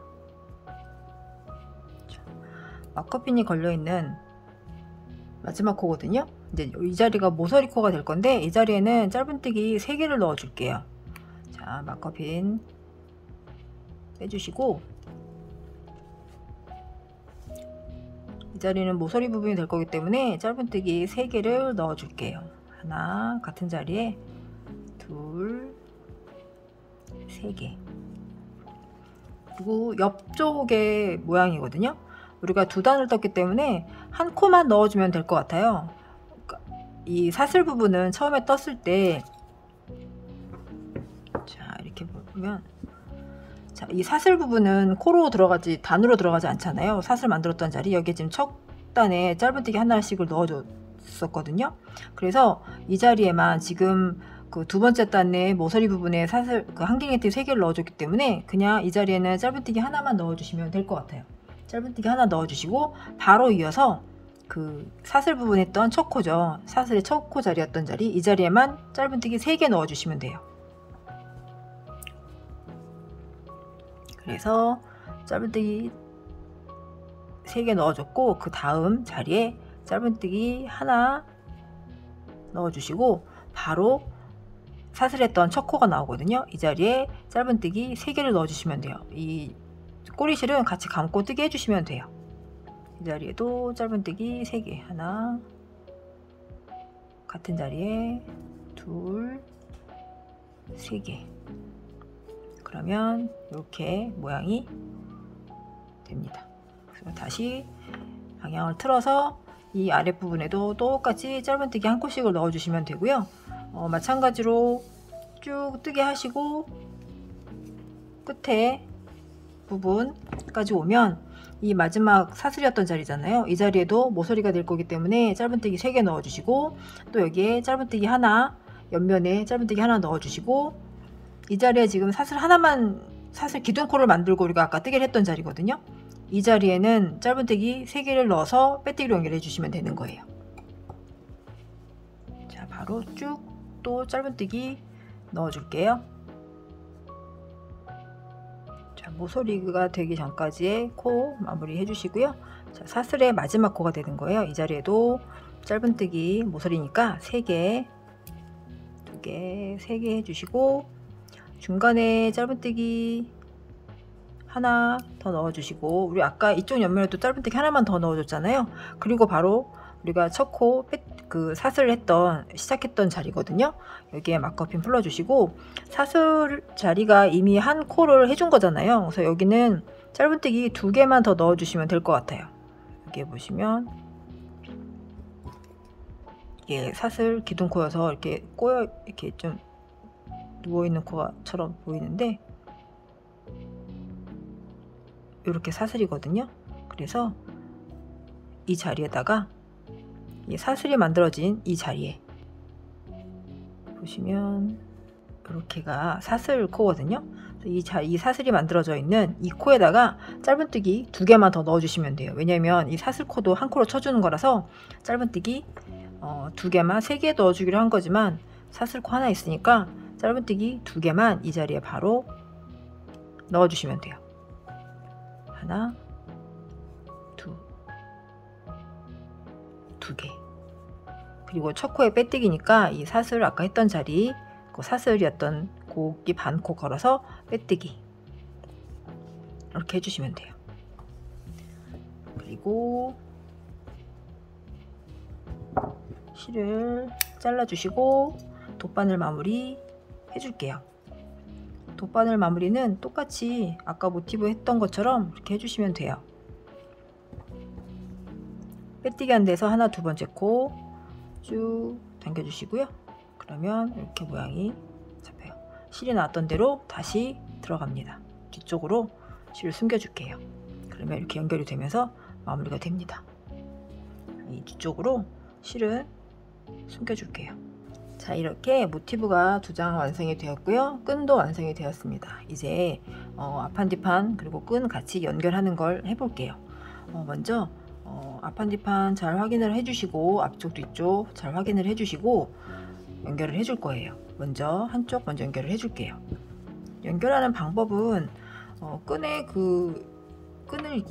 자, 마커핀이 걸려있는 마지막 코거든요. 이제 이 자리가 모서리 코가 될 건데, 이 자리에는 짧은뜨기 3개를 넣어 줄게요. 자, 마커핀 빼주시고, 이 자리는 모서리 부분이 될 거기 때문에 짧은뜨기 3개를 넣어 줄게요. 하나, 같은 자리에 둘, 3개. 그리고 옆쪽의 모양이거든요. 우리가 두 단을 떴기 때문에 한 코만 넣어주면 될 것 같아요. 이 사슬 부분은 처음에 떴을 때, 자, 이렇게 보면, 자, 이 사슬 부분은 코로 들어가지, 단으로 들어가지 않잖아요. 사슬 만들었던 자리, 여기에 지금 첫 단에 짧은뜨기 하나씩을 넣어줬었거든요. 그래서 이 자리에만 지금 그 두 번째 단의 모서리 부분에 사슬 그 한길네티 3개를 넣어줬기 때문에 그냥 이 자리에는 짧은뜨기 하나만 넣어주시면 될 것 같아요. 짧은뜨기 하나 넣어주시고, 바로 이어서 그 사슬 부분에 했던 첫 코죠. 사슬의 첫 코 자리였던 자리, 이 자리에만 짧은뜨기 3개 넣어주시면 돼요. 그래서 짧은뜨기 3개 넣어줬고, 그 다음 자리에 짧은뜨기 하나 넣어주시고, 바로 사슬했던 첫 코가 나오거든요. 이 자리에 짧은뜨기 3개를 넣어주시면 돼요. 이 꼬리실은 같이 감고 뜨게 해주시면 돼요. 이 자리에도 짧은뜨기 3개, 하나, 같은 자리에 둘, 3개. 그러면 이렇게 모양이 됩니다. 그래서 다시 방향을 틀어서 이 아랫부분에도 똑같이 짧은뜨기 한 코씩을 넣어주시면 되고요. 마찬가지로 쭉 뜨게 하시고, 끝에 부분까지 오면 이 마지막 사슬이었던 자리잖아요. 이 자리에도 모서리가 될 거기 때문에 짧은뜨기 3개 넣어주시고, 또 여기에 짧은뜨기 하나, 옆면에 짧은뜨기 하나 넣어주시고, 이 자리에 지금 사슬 하나만, 사슬 기둥코를 만들고 우리가 아까 뜨기를 했던 자리거든요. 이 자리에는 짧은뜨기 3개를 넣어서 빼뜨기로 연결해 주시면 되는 거예요. 바로 쭉 또 짧은뜨기 넣어줄게요. 자, 모서리가 되기 전까지의 코 마무리 해주시고요. 자, 사슬의 마지막 코가 되는 거예요. 이 자리에도 짧은뜨기 모서리니까 3개, 2개, 3개 해주시고 중간에 짧은뜨기 하나 더 넣어주시고, 우리 아까 이쪽 옆면에도 짧은뜨기 하나만 더 넣어줬잖아요. 그리고 바로 우리가 첫 코 그 사슬을 시작했던 자리거든요. 여기에 마커핀 풀어주시고, 사슬 자리가 이미 한 코를 해준 거잖아요. 그래서 여기는 짧은뜨기 2개만 더 넣어주시면 될 것 같아요. 여기 보시면 이게 사슬 기둥코여서 이렇게 꼬여, 이렇게 좀 누워있는 코처럼 보이는데 이렇게 사슬이거든요. 그래서 이 자리에다가 이 사슬이 만들어진 이 자리에 보시면 이렇게가 사슬 코거든요. 이 사슬이 만들어져 있는 이 코에다가 짧은뜨기 2개만 더 넣어주시면 돼요. 왜냐면 이 사슬 코도 한 코로 쳐주는 거라서 짧은뜨기 2개만, 3개 넣어주기로 한 거지만 사슬 코 하나 있으니까 짧은뜨기 2개만 이 자리에 바로 넣어주시면 돼요. 하나, 두 개. 그리고 첫 코에 빼뜨기니까 이 사슬 아까 했던 자리, 그 사슬이었던 고기 반코 걸어서 빼뜨기 이렇게 해주시면 돼요. 그리고 실을 잘라주시고 돗바늘 마무리 해줄게요. 돗바늘 마무리는 똑같이 아까 모티브 했던 것처럼 이렇게 해주시면 돼요. 빼뜨기 한 데서 하나, 2번째 코 쭉 당겨주시고요. 그러면 이렇게 모양이 잡혀요. 실이 나왔던 대로 다시 들어갑니다. 뒤쪽으로 실을 숨겨줄게요. 그러면 이렇게 연결이 되면서 마무리가 됩니다. 이 뒤쪽으로 실은 숨겨줄게요. 자, 이렇게 모티브가 2장 완성이 되었고요. 끈도 완성이 되었습니다. 이제 앞판뒤판 그리고 끈 같이 연결하는 걸 해볼게요. 먼저 앞판뒤판 잘 확인을 해주시고 앞쪽 뒤쪽 잘 확인을 해주시고 연결을 해줄 거예요. 먼저 한쪽 먼저 연결을 해줄게요. 연결하는 방법은 끈에 끈을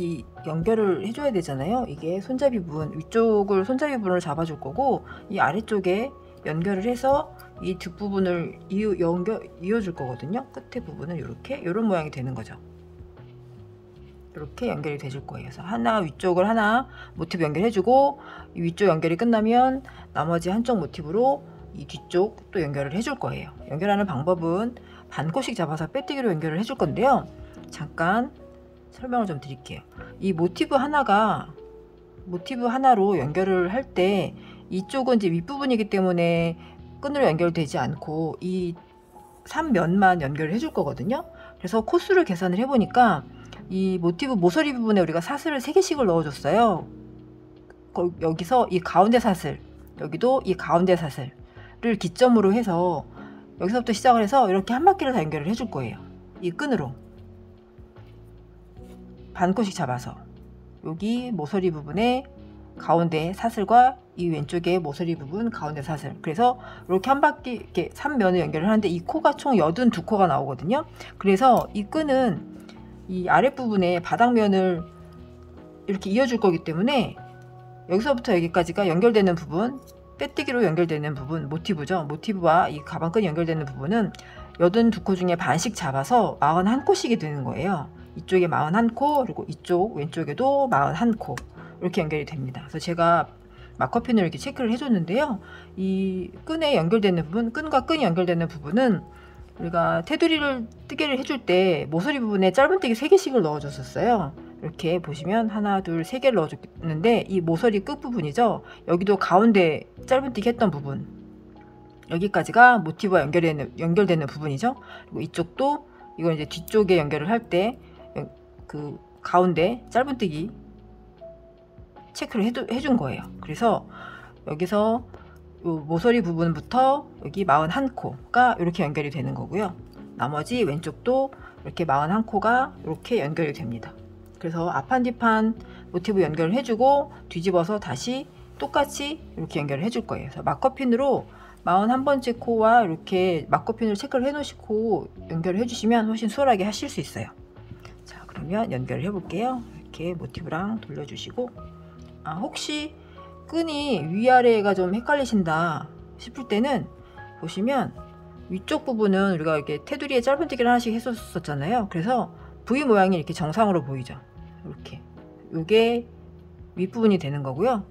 연결을 해줘야 되잖아요. 이게 손잡이 부분, 위쪽을 손잡이 부분을 잡아줄 거고 이 아래쪽에 연결을 해서 이 뒷부분을 이어줄 거거든요. 끝에 부분은 이런 모양이 되는 거죠. 이렇게 연결이 되줄 거예요. 그래서 위쪽을 하나 모티브 연결해주고 이 위쪽 연결이 끝나면 나머지 한쪽 모티브로 이 뒤쪽 또 연결을 해줄 거예요. 연결하는 방법은 반코씩 잡아서 빼뜨기로 연결을 해줄 건데요. 잠깐 설명을 좀 드릴게요. 이 모티브 하나로 연결을 할 때 이쪽은 이제 윗부분이기 때문에 끈으로 연결되지 않고 이 3면만 연결을 해줄 거거든요. 그래서 코수를 계산을 해보니까 이 모티브 모서리 부분에 우리가 사슬을 3개씩을 넣어줬어요. 여기서 이 가운데 사슬, 여기도 이 가운데 사슬을 기점으로 해서 여기서부터 시작을 해서 이렇게 한 바퀴를 다 연결을 해줄 거예요. 이 끈으로 반코씩 잡아서 여기 모서리 부분에 가운데 사슬과 이 왼쪽에 모서리 부분 가운데 사슬, 그래서 이렇게 한 바퀴 이렇게 3면을 연결을 하는데 이 코가 총 82코가 나오거든요. 그래서 이 끈은 이 아랫부분에 바닥면을 이렇게 이어줄 거기 때문에 여기서부터 여기까지가 연결되는 부분, 빼뜨기로 연결되는 부분, 모티브죠. 모티브와 이 가방끈이 연결되는 부분은 82코 중에 반씩 잡아서 41코씩이 되는 거예요. 이쪽에 41코, 그리고 이쪽 왼쪽에도 41코 이렇게 연결이 됩니다. 그래서 제가 마커핀을 이렇게 체크를 해줬는데요. 이 끈에 연결되는 부분, 끈과 끈이 연결되는 부분은 우리가 테두리를 뜨개를 해줄 때 모서리 부분에 짧은뜨기 3개씩을 넣어줬었어요. 이렇게 보시면 하나, 둘, 3개를 넣어줬는데 이 모서리 끝부분이죠. 여기도 가운데 짧은뜨기 했던 부분, 여기까지가 모티브와 연결되는 부분이죠. 그리고 이쪽도 이건 이제 뒤쪽에 연결을 할 때 그 가운데 짧은뜨기 체크를 해준 거예요. 그래서 여기서 요 모서리 부분부터 여기 41코가 이렇게 연결이 되는 거고요. 나머지 왼쪽도 이렇게 41코가 이렇게 연결이 됩니다. 그래서 앞판 뒤판 모티브 연결을 해주고 뒤집어서 다시 똑같이 이렇게 연결을 해줄 거예요. 그래서 마커핀으로 41번째 코와 이렇게 막거핀으로 체크를 해 놓으시고 연결을 해주시면 훨씬 수월하게 하실 수 있어요. 자, 그러면 연결을 해 볼게요. 이렇게 모티브랑 돌려주시고, 혹시 끈이 위아래가 좀 헷갈리신다 싶을 때는 보시면 위쪽 부분은 우리가 이렇게 테두리에 짧은뜨기를 하나씩 했었잖아요. 그래서 V 모양이 이렇게 정상으로 보이죠. 이렇게 요게 윗부분이 되는 거고요.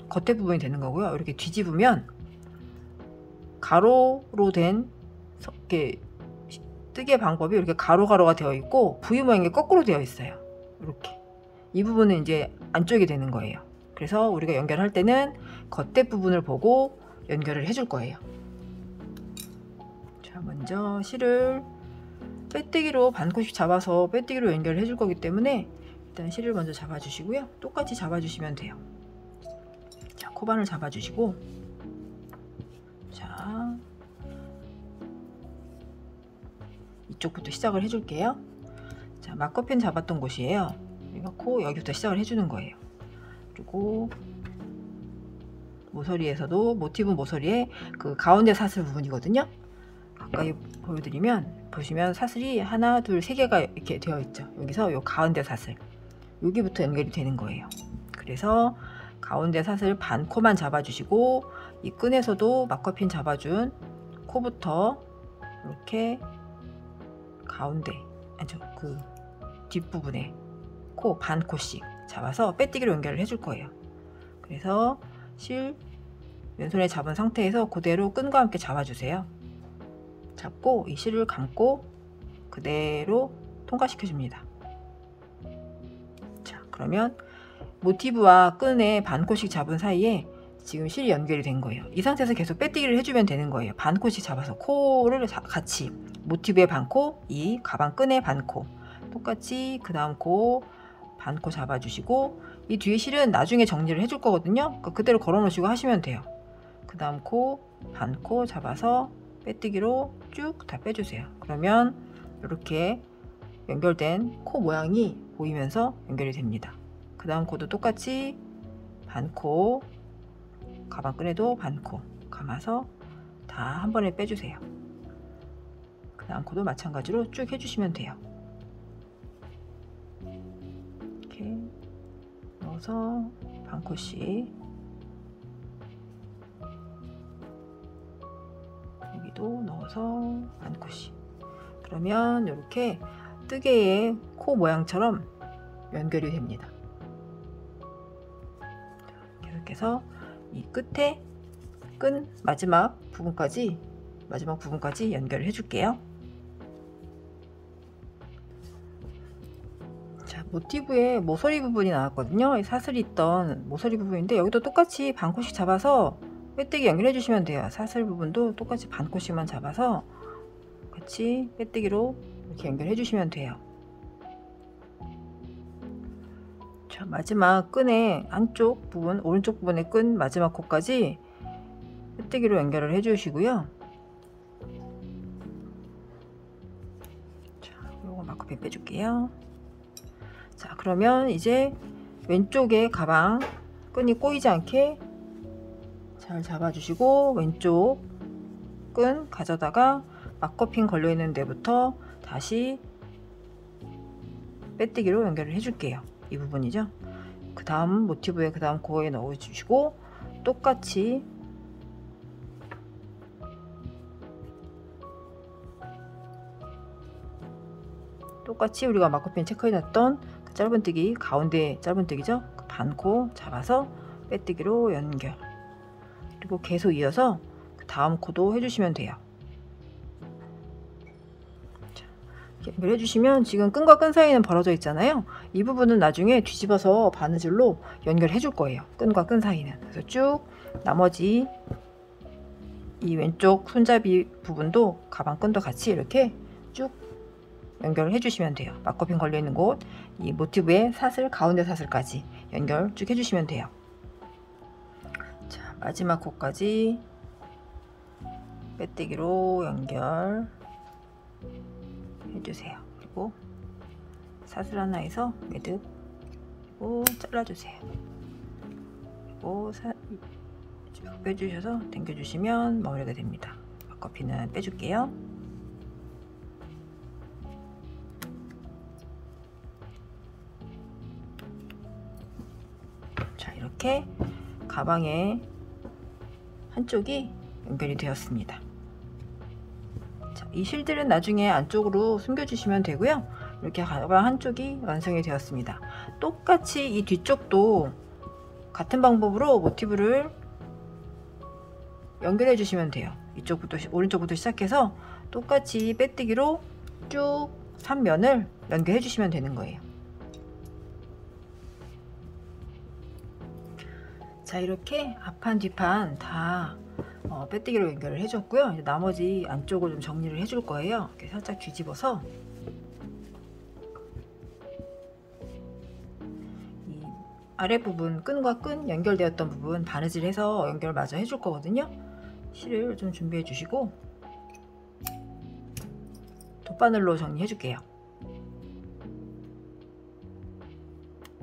겉에 부분이 되는 거고요. 이렇게 뒤집으면 가로로 된 이렇게 뜨개 방법이 이렇게 가로가로가 되어 있고 V 모양이 거꾸로 되어 있어요. 이렇게 이 부분은 이제 안쪽이 되는 거예요. 그래서 우리가 연결할 때는 겉에 부분을 보고 연결을 해줄 거예요. 자, 먼저 실을 빼뜨기로 반코씩 잡아서 빼뜨기로 연결을 해줄 거기 때문에 일단 실을 먼저 잡아주시고요. 똑같이 잡아주시면 돼요. 자, 코반을 잡아주시고, 자, 이쪽부터 시작을 해줄게요. 자, 막거핀 잡았던 곳이에요. 우리가 코 여기부터 시작을 해주는 거예요. 그리고 모서리에서도 모티브 모서리에 그 가운데 사슬 부분이거든요. 가까이 보여드리면 보시면 사슬이 하나, 둘, 세 개가 이렇게 되어 있죠. 여기서 요 가운데 사슬 여기부터 연결이 되는 거예요. 그래서 가운데 사슬 반 코만 잡아주시고 이 끈에서도 막거핀 잡아준 코부터 이렇게 가운데 그 뒷부분에 코 반 코씩 잡아서 빼뜨기로 연결을 해줄 거예요. 그래서 실 왼손에 잡은 상태에서 그대로 끈과 함께 잡아주세요. 잡고 이 실을 감고 그대로 통과시켜 줍니다. 자, 그러면 모티브와 끈에 반 코씩 잡은 사이에 지금 실이 연결이 된 거예요. 이 상태에서 계속 빼뜨기를 해주면 되는 거예요. 반 코씩 잡아서 코를 같이 모티브의 반코, 이 가방 끈의 반코 똑같이 그 다음 코 반코 잡아주시고 이 뒤에 실은 나중에 정리를 해줄 거거든요. 그러니까 그대로 걸어 놓으시고 하시면 돼요. 그 다음 코 반코 잡아서 빼뜨기로 쭉 다 빼주세요. 그러면 이렇게 연결된 코 모양이 보이면서 연결이 됩니다. 그 다음 코도 똑같이 반코 가방끈에도 반코 감아서 다 한 번에 빼주세요. 그 다음 코도 마찬가지로 쭉 해주시면 돼요. 이렇게 넣어서 반코씩 여기도 넣어서 반코씩, 그러면 이렇게 뜨개의 코 모양처럼 연결이 됩니다. 계속해서 이 끝에 끈 마지막 부분까지 연결을 해줄게요. 자, 모티브의 모서리 부분이 나왔거든요. 이 사슬이 있던 모서리 부분인데 여기도 똑같이 반코씩 잡아서 빼뜨기 연결해 주시면 돼요. 사슬 부분도 똑같이 반코씩만 잡아서 같이 빼뜨기로 이렇게 연결해 주시면 돼요. 자, 마지막 끈의 안쪽 부분, 오른쪽 부분의 끈 마지막 코까지 빼뜨기로 연결을 해 주시고요. 자, 요거 막거핀 빼줄게요. 자, 그러면 이제 왼쪽에 가방 끈이 꼬이지 않게 잘 잡아주시고 왼쪽 끈 가져다가 막거핀 걸려있는 데부터 다시 빼뜨기로 연결을 해줄게요. 이 부분이죠. 그 다음 모티브에 그 다음 코에 넣어주시고 똑같이 우리가 막거핀 체크해놨던 그 짧은뜨기 가운데 짧은뜨기죠. 그 반코 잡아서 빼뜨기로 연결, 그리고 계속 이어서 그 다음 코도 해주시면 돼요. 자, 연결해 주시면 지금 끈과 끈 사이는 벌어져 있잖아요. 이 부분은 나중에 뒤집어서 바느질로 연결해 줄 거예요. 끈과 끈 사이는. 그래서 쭉 나머지 이 왼쪽 손잡이 부분도 가방 끈도 같이 이렇게 쭉 연결을 해주시면 돼요. 막거핀 걸려있는 곳, 이 모티브의 사슬, 가운데 사슬까지 연결 쭉 해주시면 돼요. 자, 마지막 코까지 빼뜨기로 연결 해주세요. 그리고 사슬 하나에서 매듭 그리고 잘라주세요. 그리고 빼주셔서 당겨주시면 마무리가 됩니다. 커피는 빼줄게요. 자, 이렇게 가방에 한쪽이 연결이 되었습니다. 자, 이 실들은 나중에 안쪽으로 숨겨주시면 되고요. 이렇게 가방 한쪽이 완성이 되었습니다. 똑같이 이 뒤쪽도 같은 방법으로 모티브를 연결해 주시면 돼요. 이쪽부터 오른쪽부터 시작해서 똑같이 빼뜨기로 쭉 3면을 연결해 주시면 되는 거예요. 자, 이렇게 앞판 뒷판 다 빼뜨기로 연결을 해줬고요. 이제 나머지 안쪽을 좀 정리를 해줄 거예요. 이렇게 살짝 뒤집어서 이 아랫부분 끈과 끈 연결되었던 부분 바느질해서 연결 마저 해줄 거거든요. 실을 좀 준비해 주시고 돗바늘로 정리해 줄게요.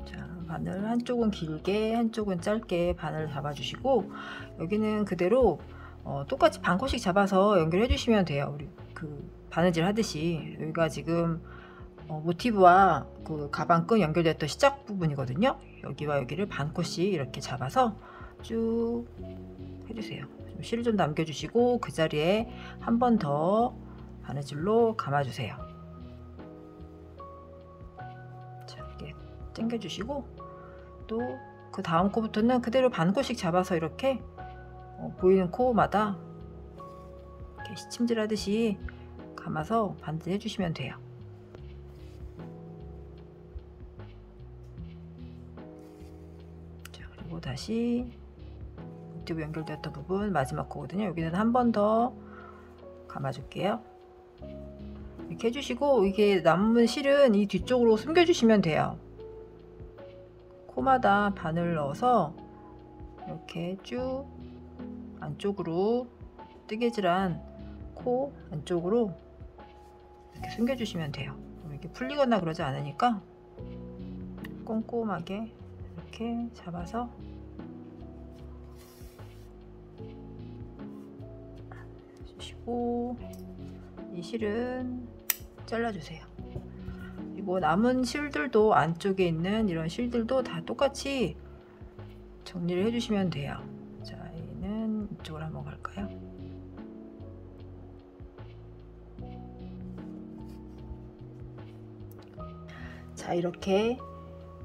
자, 바늘 한쪽은 길게 한쪽은 짧게 바늘 잡아 주시고 여기는 그대로 똑같이 반코씩 잡아서 연결해 주시면 돼요. 우리 그 바느질 하듯이. 여기가 지금 모티브와 그 가방끈 연결됐던 시작 부분이거든요. 여기와 여기를 반코씩 이렇게 잡아서 쭉 해주세요. 실을 좀 남겨주시고 그 자리에 한 번 더 바느질로 감아주세요. 자, 이렇게 당겨주시고 또 그 다음 코부터는 그대로 반코씩 잡아서 이렇게 보이는 코마다 이렇게 시침질 하듯이 감아서 바느질 해주시면 돼요. 자, 그리고 다시 모티브 연결되었던 부분 마지막 코거든요. 여기는 한 번 더 감아줄게요. 이렇게 해주시고 이게 남은 실은 이 뒤쪽으로 숨겨주시면 돼요. 코마다 바늘 넣어서 이렇게 쭉 안쪽으로 뜨개질한 코 안쪽으로 이렇게 숨겨주시면 돼요. 이렇게 풀리거나 그러지 않으니까 꼼꼼하게 이렇게 잡아서 주시고 이 실은 잘라주세요. 그리고 남은 실들도 안쪽에 있는 이런 실들도 다 똑같이 정리를 해주시면 돼요. 자, 얘는 이쪽으로 한번 갈까요? 자, 이렇게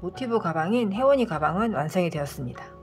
모티브 가방인 혜원이 가방은 완성이 되었습니다.